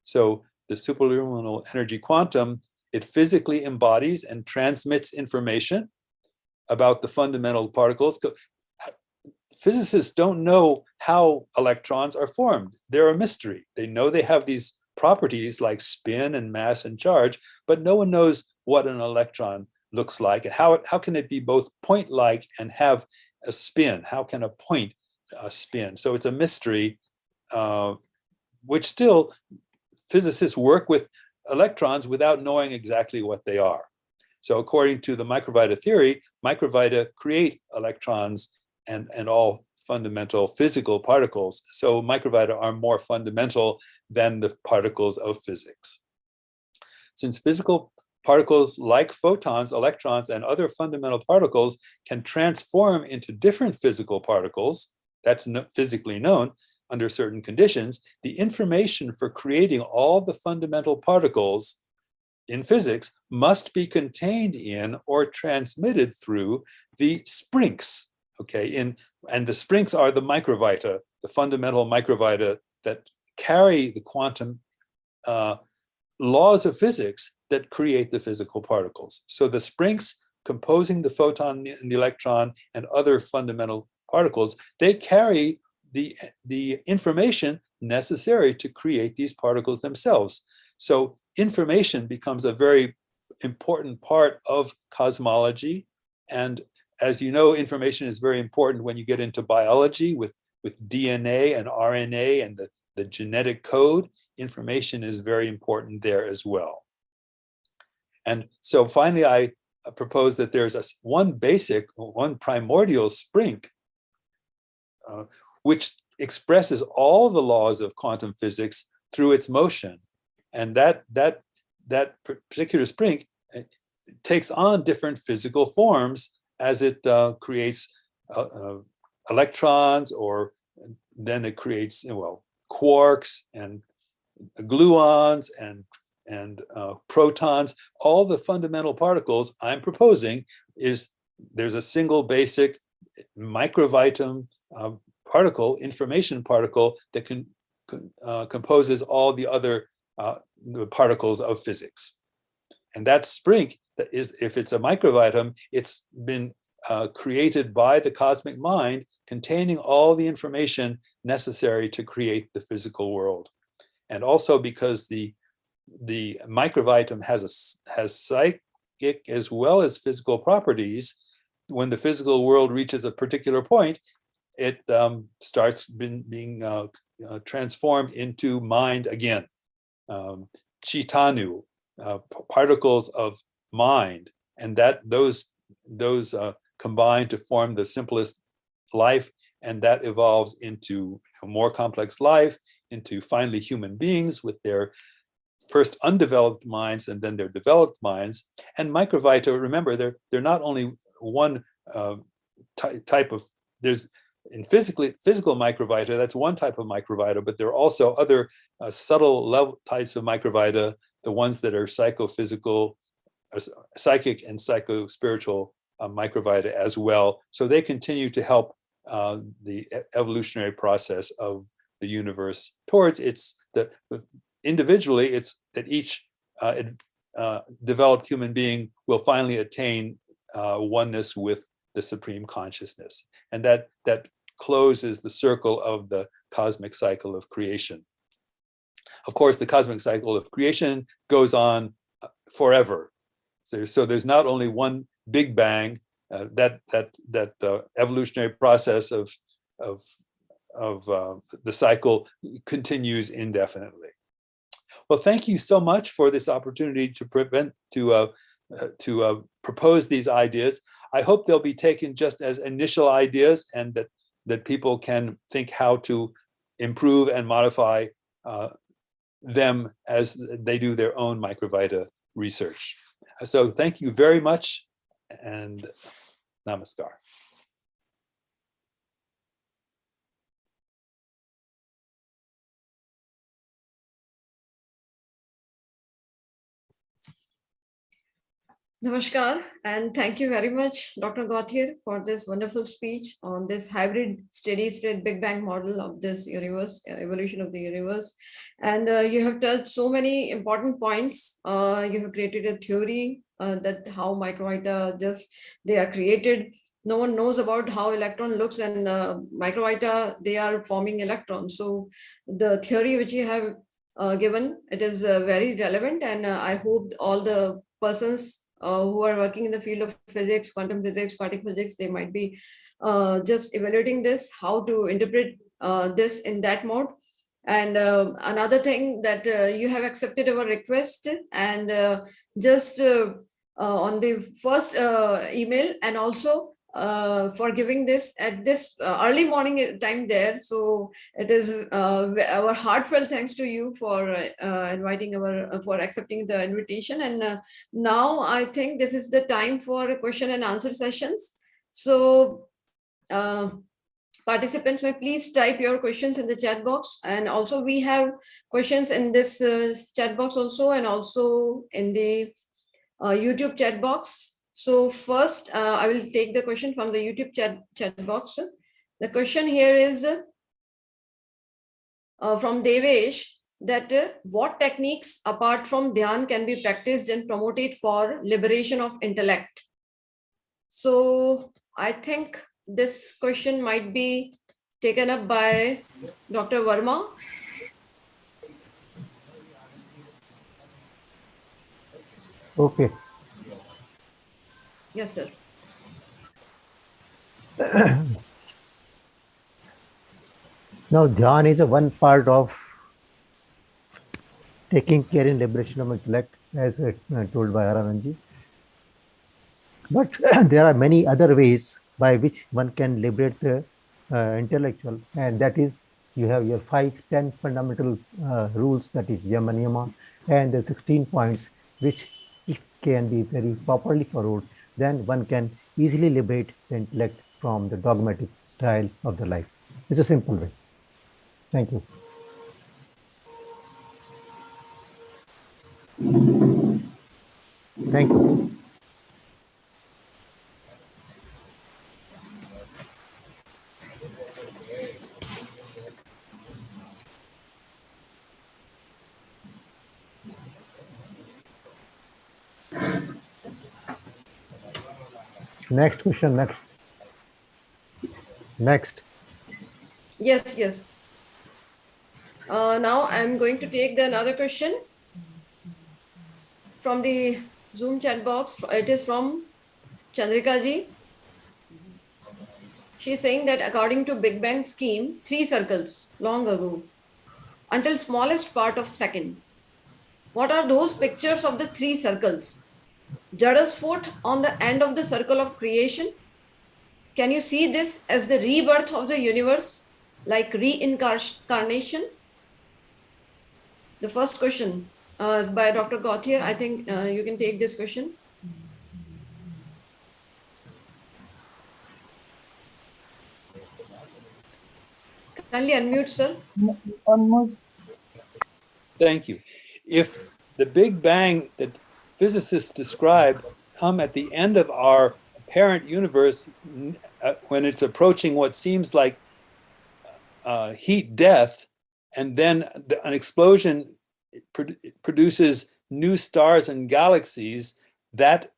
So the superluminal energy quantum, it physically embodies and transmits information about the fundamental particles. Physicists don't know how electrons are formed. They're a mystery. They know they have these properties like spin and mass and charge, but no one knows what an electron looks like. And how can it be both point-like and have a spin? How can a point spin? So it's a mystery, which still physicists work with electrons without knowing exactly what they are. So according to the microvita theory, microvita create electrons and all fundamental physical particles. So microvita are more fundamental than the particles of physics. Since physical particles like photons, electrons, and other fundamental particles can transform into different physical particles, that's physically known under certain conditions, the information for creating all the fundamental particles in physics must be contained in or transmitted through the sprinks. Okay, and the sprinks are the microvita, the fundamental microvita that carry the quantum laws of physics that create the physical particles. So the sprinks composing the photon and the electron and other fundamental particles, they carry the information necessary to create these particles themselves. So information becomes a very important part of cosmology. And as you know, information is very important when you get into biology with DNA and RNA and the genetic code. Information is very important there as well. And so finally, I propose that there's one primordial sprink, which expresses all the laws of quantum physics through its motion. And that particular sprink takes on different physical forms as it creates electrons, or then it creates quarks and gluons and protons. All the fundamental particles I'm proposing is there's a single basic microvitum particle, information particle, that composes all the other the particles of physics. And that sprink, that is, if it's a microvitum, it's been created by the cosmic mind, containing all the information necessary to create the physical world. And also because the microvitum has psychic as well as physical properties, when the physical world reaches a particular point, it starts being transformed into mind again. Chitanu, particles of mind, and that those combine to form the simplest life, and that evolves into a more complex life, into finally human beings with their first undeveloped minds and then their developed minds. And microvita, remember, they're not only one type of, there's in physical microvita, that's one type of microvita, but there are also other subtle level types of microvita, the ones that are psychophysical, psychic and psycho-spiritual microvita as well. So they continue to help the evolutionary process of the universe towards individually, it's that each developed human being will finally attain oneness with the supreme consciousness. And that closes the circle of the cosmic cycle of creation. Of course, the cosmic cycle of creation goes on forever. So there's not only one big bang, that evolutionary process of the cycle continues indefinitely. Well, thank you so much for this opportunity to propose these ideas. I hope they'll be taken just as initial ideas, and that people can think how to improve and modify them as they do their own microvita research. So thank you very much, and namaskar. Namaskar, and thank you very much, Dr. Gauthier, for this wonderful speech on this hybrid steady-state Big Bang model of this universe, evolution of the universe. And you have touched so many important points. You have created a theory that how microvita they are created. No one knows about how electron looks, and microvita, they are forming electrons. So the theory which you have given, it is very relevant, and I hope all the persons who are working in the field of physics, quantum physics, particle physics, they might be just evaluating this, how to interpret this in that mode. And another thing that you have accepted our request, and just on the first email, and also for giving this at this early morning time there. So it is our heartfelt thanks to you for inviting for accepting the invitation. And now I think this is the time for question and answer sessions. So participants may please type your questions in the chat box, and also we have questions in this chat box also, and also in the YouTube chat box. So first, I will take the question from the YouTube chat box. The question here is from Devesh, that what techniques apart from Dhyan can be practiced and promoted for liberation of intellect? So I think this question might be taken up by Dr. Verma. Okay. Yes, sir. Now, Dhyan is a one part of taking care in liberation of intellect, as told by Aravanji. But there are many other ways by which one can liberate the intellectual, and that is, you have your 5-10 fundamental rules, that is Yama Niyama, and the 16 points, which if can be very properly followed, then one can easily liberate the intellect from the dogmatic style of the life. It's a simple way. Thank you. Thank you. Next question, next. Yes. Now I'm going to take another question from the Zoom chat box. It is from Chandrika ji. She's saying that according to Big Bang scheme, 3 circles long ago, until smallest part of second. What are those pictures of the 3 circles? Jada's foot on the end of the circle of creation. Can you see this as the rebirth of the universe, like reincarnation? The first question is by Dr. Gauthier. I think you can take this question. Kindly unmute, sir. Almost. Thank you. If the Big Bang that physicists describe come at the end of our apparent universe, when it's approaching what seems like heat death, and then an explosion produces new stars and galaxies, that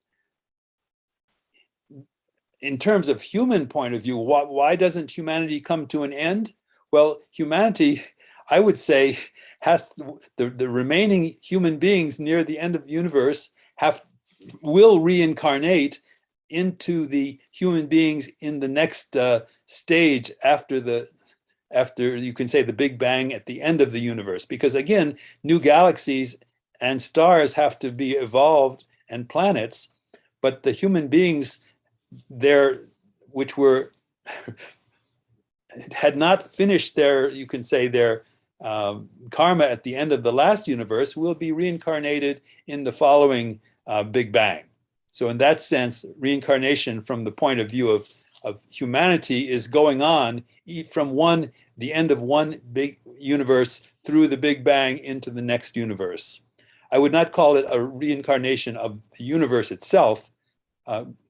in terms of human point of view, why doesn't humanity come to an end? Well, humanity, I would say, has the remaining human beings near the end of the universe will reincarnate into the human beings in the next stage after you can say the Big Bang at the end of the universe. Because again, new galaxies and stars have to be evolved and planets, but the human beings there, which were had not finished their, you can say, their karma at the end of the last universe, will be reincarnated in the following Big Bang. So in that sense, reincarnation from the point of view of humanity is going on from the end of one big universe through the Big Bang into the next universe. I would not call it a reincarnation of the universe itself,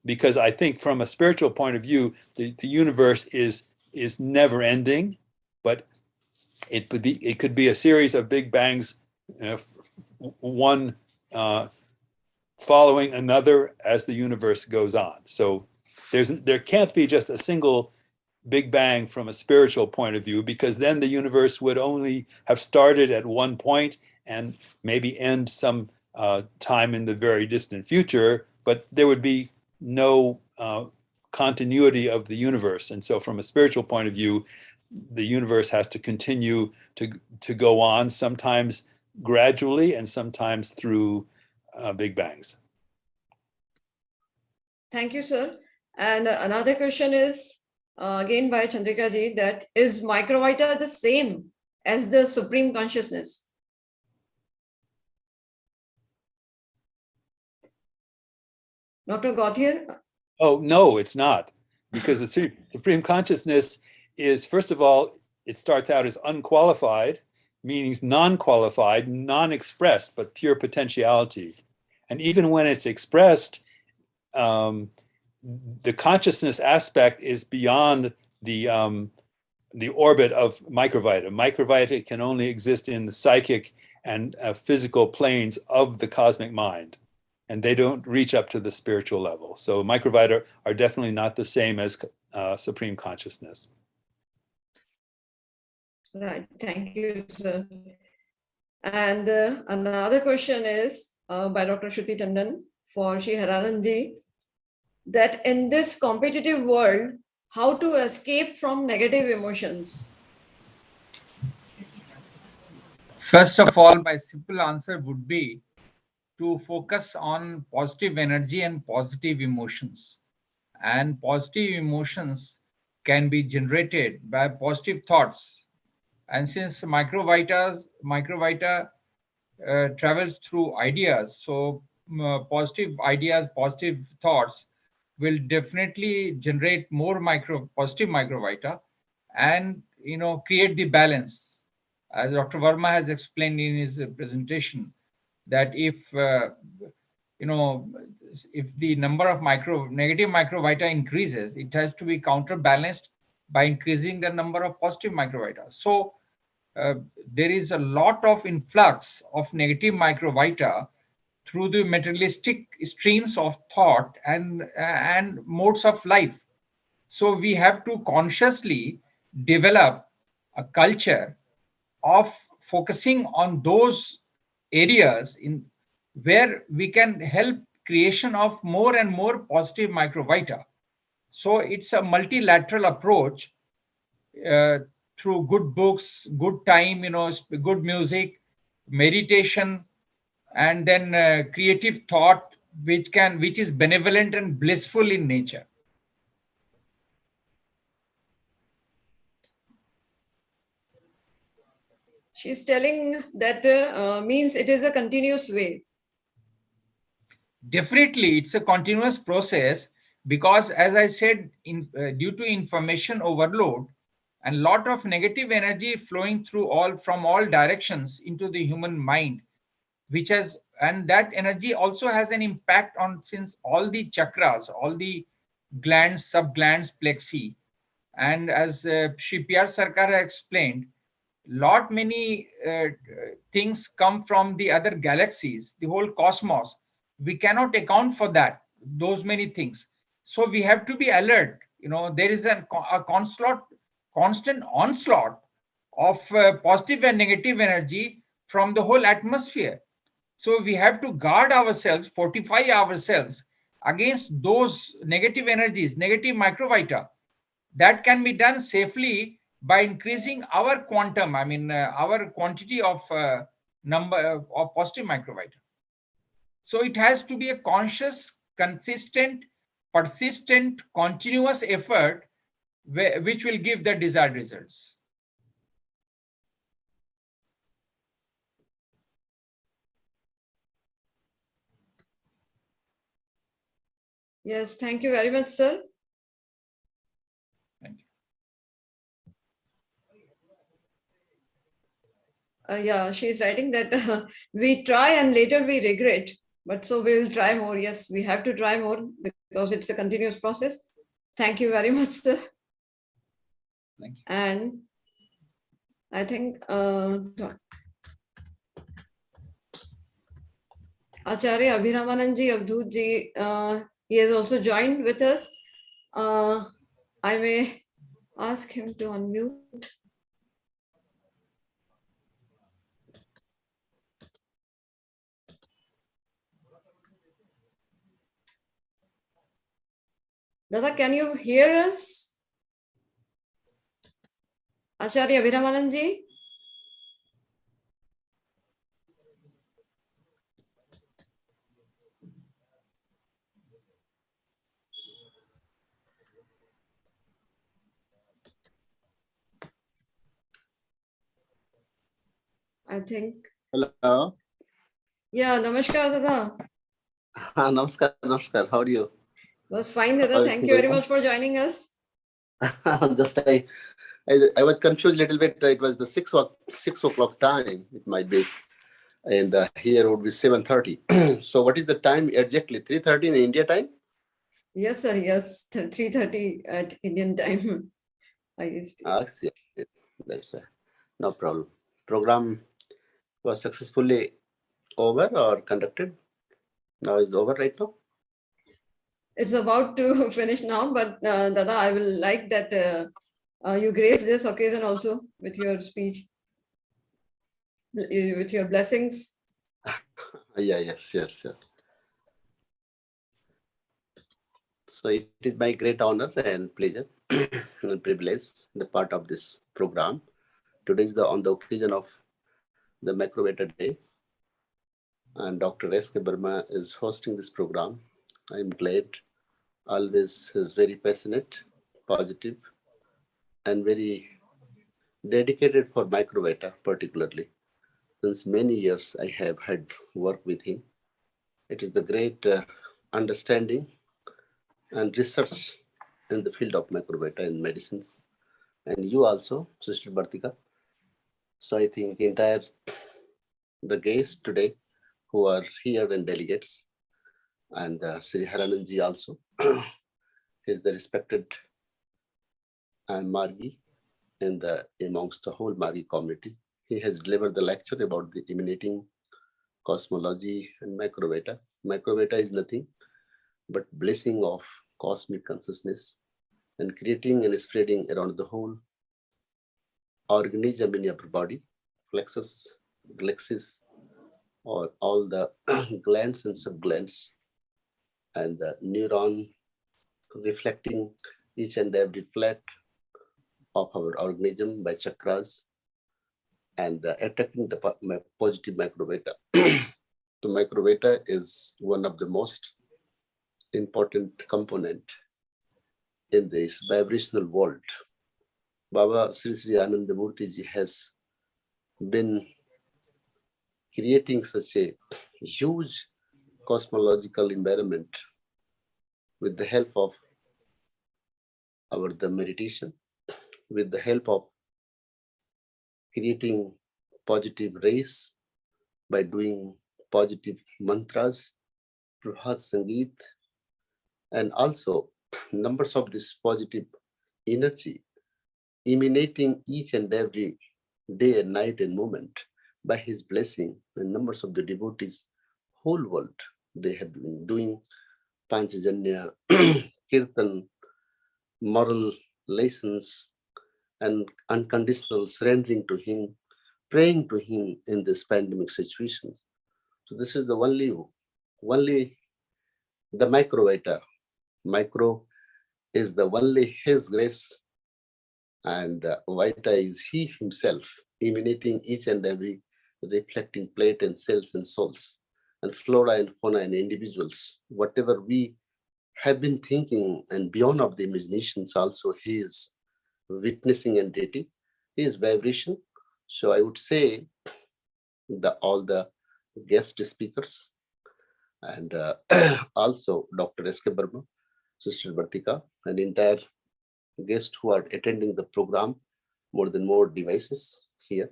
because I think from a spiritual point of view, the universe is never ending, but it could be a series of Big Bangs, one following another as the universe goes on. So there can't be just a single Big Bang from a spiritual point of view, because then the universe would only have started at one point and maybe end some time in the very distant future, but there would be no continuity of the universe. And so from a spiritual point of view, the universe has to continue to go on, sometimes gradually and sometimes through Big Bangs. Thank you, sir. And another question is, again by Chandrika ji, that is Microvita the same as the Supreme Consciousness? Dr. Gauthier? Oh, no, it's not. Because the Supreme Consciousness is, first of all, it starts out as unqualified, meaning non-qualified, non-expressed, but pure potentiality. And even when it's expressed, the consciousness aspect is beyond the orbit of Microvita. Microvita can only exist in the psychic and physical planes of the cosmic mind, and they don't reach up to the spiritual level. So Microvita are definitely not the same as Supreme Consciousness. Right, thank you, sir. And another question is by Dr. Shruti Tandon for Shri Hararanji, that in this competitive world, how to escape from negative emotions? First of all, my simple answer would be to focus on positive energy and positive emotions. And positive emotions can be generated by positive thoughts. And since Microvita travels through ideas, so positive ideas, positive thoughts will definitely generate more positive Microvita and create the balance. As Dr. Verma has explained in his presentation, that if the number of negative Microvita increases, it has to be counterbalanced by increasing the number of positive Microvita. So there is a lot of influx of negative Microvita through the materialistic streams of thought and modes of life. So we have to consciously develop a culture of focusing on those areas where we can help creation of more and more positive Microvita. So it's a multilateral approach through good books, good time, good music, meditation, and then creative thought, which is benevolent and blissful in nature. She's telling that means it is a continuous way. Definitely, it's a continuous process, because as I said, due to information overload and a lot of negative energy flowing from all directions into the human mind, and that energy also has an impact on, since all the chakras, all the glands, sub-glands, plexi, and as Shri P.R. Sarkar explained, many things come from the other galaxies, the whole cosmos. We cannot account for those many things. So we have to be alert. There is a constant onslaught of positive and negative energy from the whole atmosphere. So we have to guard ourselves, fortify ourselves, against those negative energies, negative microvita, that can be done safely by increasing our quantum, our quantity of number of positive microvita. So it has to be a conscious, consistent, persistent, continuous effort which will give the desired results. Yes, thank you very much, sir. Thank you. Yeah, she's writing that we try and later we regret, but so we will try more. Yes, we have to try more because it's a continuous process. Thank you very much, sir. Thank you. And I think Acharya Abhiramananji Abdhutji, he has also joined with us. I may ask him to unmute. Dada, can you hear us? Acharya Abhiramananji? I think. Hello. Yeah, namaskar, Dada. Namaskar, namaskar. How are you? Was fine, Dada. Thank you very much for joining us. Just I was confused a little bit. It was the 6 o'clock time. It might be, and here would be 7:30. So what is the time exactly? 3:30 in India time? Yes, sir. Yes, 3:30 at Indian time. IST. Yeah. That's no problem. Program was successfully over or conducted. Now it's over right now. It's about to finish now, but Dada, I will like that you grace this occasion also with your speech, with your blessings. Yeah, yes. So it is my great honor and pleasure and privilege the part of this program. Today is on the occasion of the Microbiota Day, and Dr. S.K. Burma is hosting this program. I'm glad. Always is very passionate, positive, and very dedicated for Microbiota particularly. Since many years I have had work with him. It is the great understanding and research in the field of Microbiota in medicines. And you also, Sister Bartika. So I think the guests today who are here and delegates, and Sri Harananji also, is the respected Margi amongst the whole Margi community. He has delivered the lecture about the emanating cosmology and Microbiota. Microbiota is nothing but blessing of cosmic consciousness and creating and spreading around the whole organism in your body, plexus, galaxies, or all the glands and subglands, and the neuron reflecting each and every flat of our organism by chakras, and attacking the positive microbiota. The microbiota is one of the most important component in this vibrational world. Baba Sri Sri Anandamurti ji has been creating such a huge cosmological environment with the help of the meditation, with the help of creating positive rays by doing positive mantras, Prabhat Sangeet, and also numbers of this positive energy emanating each and every day and night and moment by his blessing. And numbers of the devotees, whole world, they have been doing Panchajanya, Kirtan, moral lessons, and unconditional surrendering to him, praying to him in this pandemic situation. So this is the only the microwater. Micro is the only His grace, and Vita is He Himself, emanating each and every reflecting plate and cells and souls, and flora and fauna and individuals. Whatever we have been thinking and beyond of the imaginations, also He is witnessing and dating. He is vibration. So I would say all the guest speakers and also Dr. S.K. Burma, Sister Bartika, and entire guests who are attending the program, more devices here,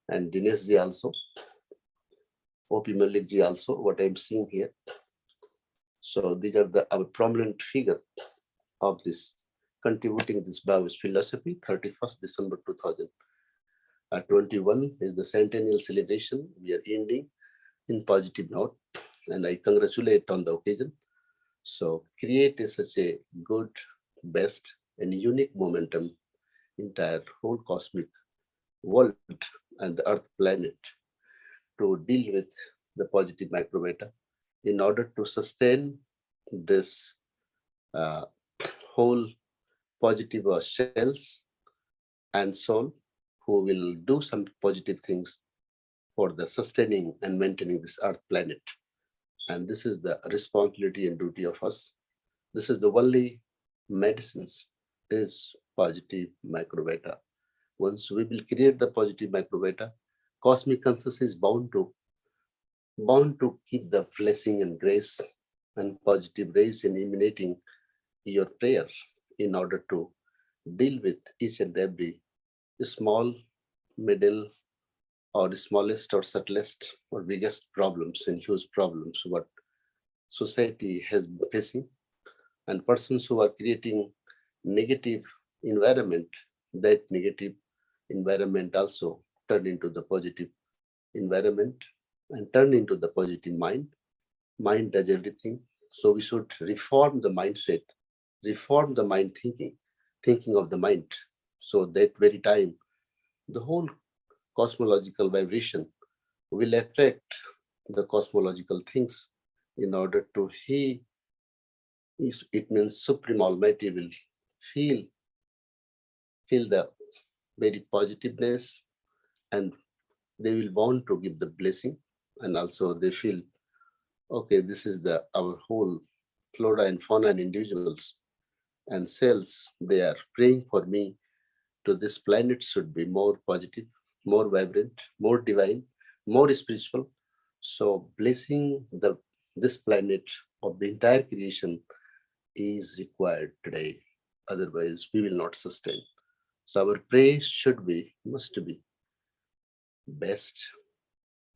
and Dinesh ji also, O.P. Malik ji also, what I'm seeing here. So these are our prominent figure of this, contributing this Taoist philosophy. 31st December 2021 is the centennial celebration. We are ending in positive note, and I congratulate on the occasion. So create such a good, best, and unique momentum entire whole cosmic world and the Earth planet to deal with the positive microbiota in order to sustain this whole positive cells and soul who will do some positive things for the sustaining and maintaining this Earth planet. And this is the responsibility and duty of us. This is the only medicines is positive microbiota. Once we will create the positive microbiota, cosmic consciousness is bound to keep the blessing and grace and positive rays and emanating your prayer in order to deal with each and every small, middle, or the smallest or subtlest or biggest problems and huge problems what society has been facing. And persons who are creating negative environment, that negative environment also turn into the positive environment and turn into the positive mind. Mind does everything. So we should reform the mindset, reform the mind thinking of the mind. So that very time, the whole cosmological vibration will attract the cosmological things in order to it means Supreme Almighty will feel the very positiveness, and they will want to give the blessing, and also they feel, okay, this is our whole flora and fauna and individuals and cells, they are praying for me to this planet should be more positive, more vibrant, more divine, more spiritual. So blessing this planet of the entire creation is required today. Otherwise, we will not sustain. So our praise must be best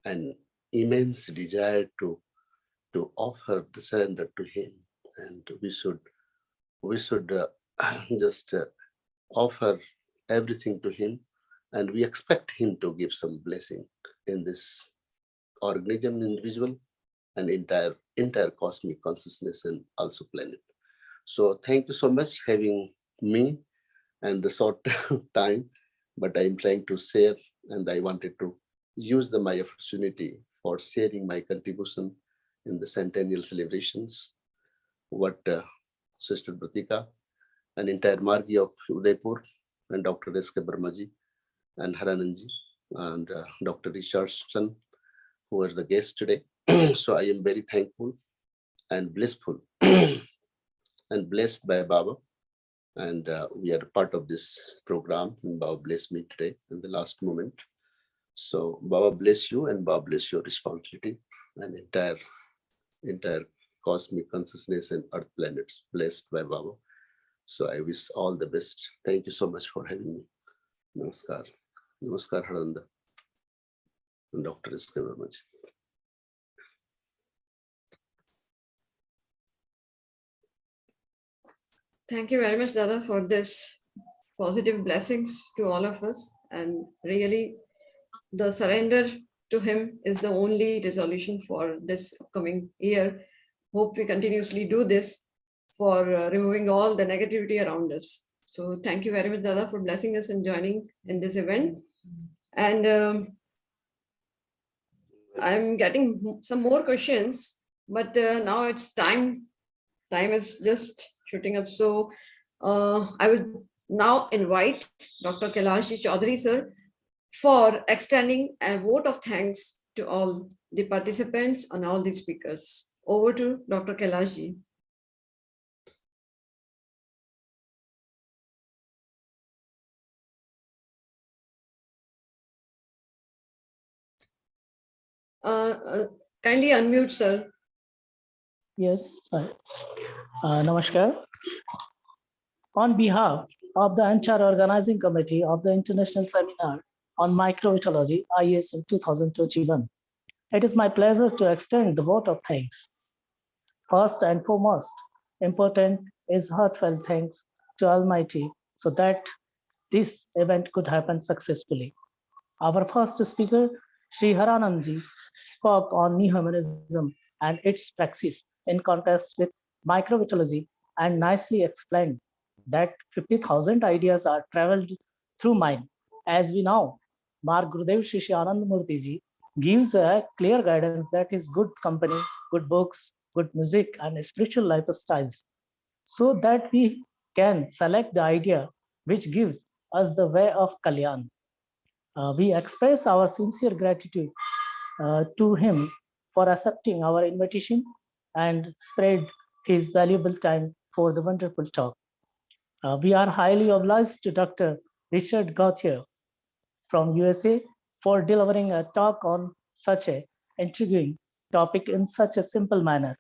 and immense desire to offer the surrender to Him, and we should just offer everything to Him, and we expect Him to give some blessing in this organism, individual, and entire cosmic consciousness and also planet. So thank you so much having me and the short time, but I'm trying to share, and I wanted to use my opportunity for sharing my contribution in the centennial celebrations. What Sister Pratika and entire Margi of Udaipur and Dr. S.K. Burmaji and Harananji and Dr. Richardson, who was the guest today. So I am very thankful and blissful and blessed by Baba. And we are part of this program, and Baba blessed me today in the last moment. So Baba bless you, and Baba bless your responsibility, and entire cosmic consciousness and earth planets blessed by Baba. So I wish all the best. Thank you so much for having me. Namaskar. Namaskar, Haranda. And Dr. S.K. Burmaji. Thank you very much, Dada, for this positive blessings to all of us. And really, the surrender to Him is the only resolution for this coming year. Hope we continuously do this for removing all the negativity around us. So thank you very much, Dada, for blessing us and joining in this event. And I'm getting some more questions, but now it's time. Time is just shooting up. So I will now invite Dr. Kailash Chaudhary, sir, for extending a vote of thanks to all the participants and all the speakers. Over to Dr. Kailash ji. Kindly unmute, sir. Yes, sorry. Namaskar. On behalf of the entire organizing committee of the International Seminar on Microvitology, ISM-2021, it is my pleasure to extend the vote of thanks. First and foremost, important is heartfelt thanks to Almighty so that this event could happen successfully. Our first speaker, Sri Haranandji, spoke on neohumanism and its praxis in contrast with microvitology and nicely explained that 50,000 ideas are traveled through mind. As we know, Mark Gurudev Shri Anandamurti ji gives a clear guidance that is good company, good books, good music, and spiritual lifestyles, so that we can select the idea which gives us the way of Kalyan. We express our sincere gratitude to him for accepting our invitation and spread his valuable time for the wonderful talk. We are highly obliged to Dr. Richard Gauthier from USA for delivering a talk on such an intriguing topic in such a simple manner.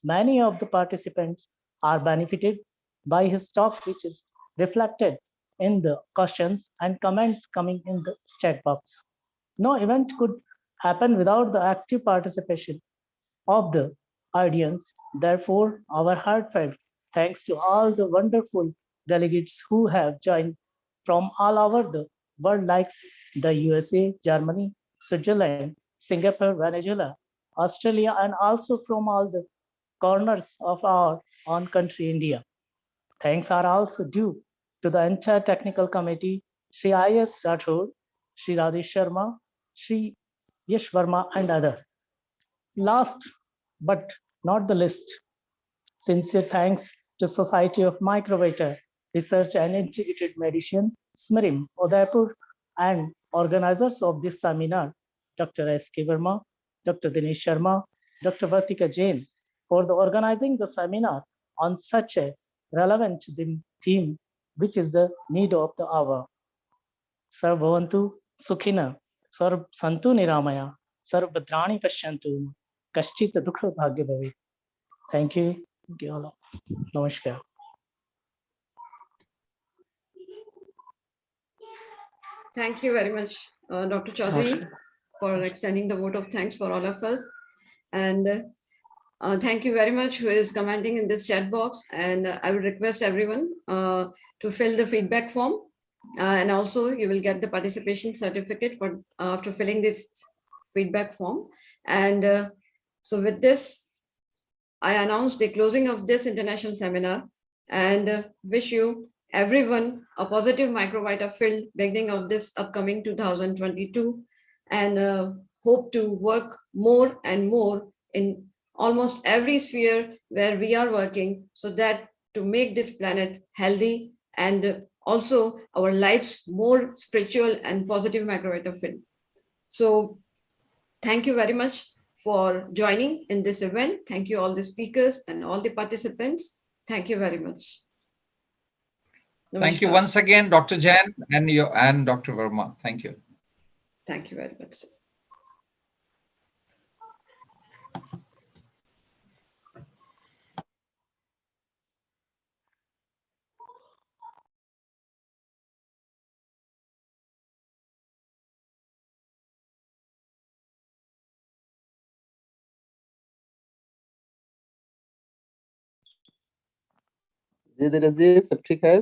Many of the participants are benefited by his talk, which is reflected in the questions and comments coming in the chat box. No event could happen without the active participation of the audience. Therefore, our heartfelt thanks to all the wonderful delegates who have joined from all over the world, like the USA, Germany, Switzerland, Singapore, Venezuela, Australia, and also from all the corners of our own country, India. Thanks are also due to the entire technical committee, Sri I.S. Rathod, Sri Rajesh Sharma, Sri Yash Verma, and others. Last but not the least, sincere thanks to Society of Microwater, Research and Integrated Medicine, SMRIM, Udaipur, and organizers of this seminar, Dr. S.K. Verma, Dr. Dinesh Sharma, Dr. Vartika Jain, for the organizing the seminar on such a relevant theme, which is the need of the hour. Sarv Bhavantu Sukhina, Sarv Santu Niramaya, Sarv Bhadrani Pashyantu, Kaschit Dukha Bhagya Bhavi. Thank you. Namaskar. Thank you very much, Dr. Chaudhary, for extending the vote of thanks for all of us. And thank you very much who is commenting in this chat box. And I will request everyone to fill the feedback form. And also you will get the participation certificate for after filling this feedback form. And so with this, I announce the closing of this international seminar and wish you everyone a positive microvita filled beginning of this upcoming 2022, and hope to work more and more in almost every sphere where we are working, so that to make this planet healthy and also our lives more spiritual and positive microvita filled. So thank you very much for joining in this event. Thank you all the speakers and all the participants. Thank you very much. Namaskar. Thank you once again, Dr. Jain and Dr. Verma. Thank you. Thank you very much, sir. जी धीरज जी सब ठीक है?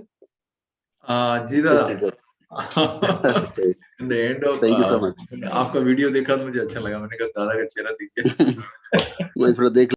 जी दादा Thank end of you so much. आपका video देखा तो मुझे अच्छा लगा, मैंने कहा दादा का चेहरा दिख गया मैं थोड़ा देख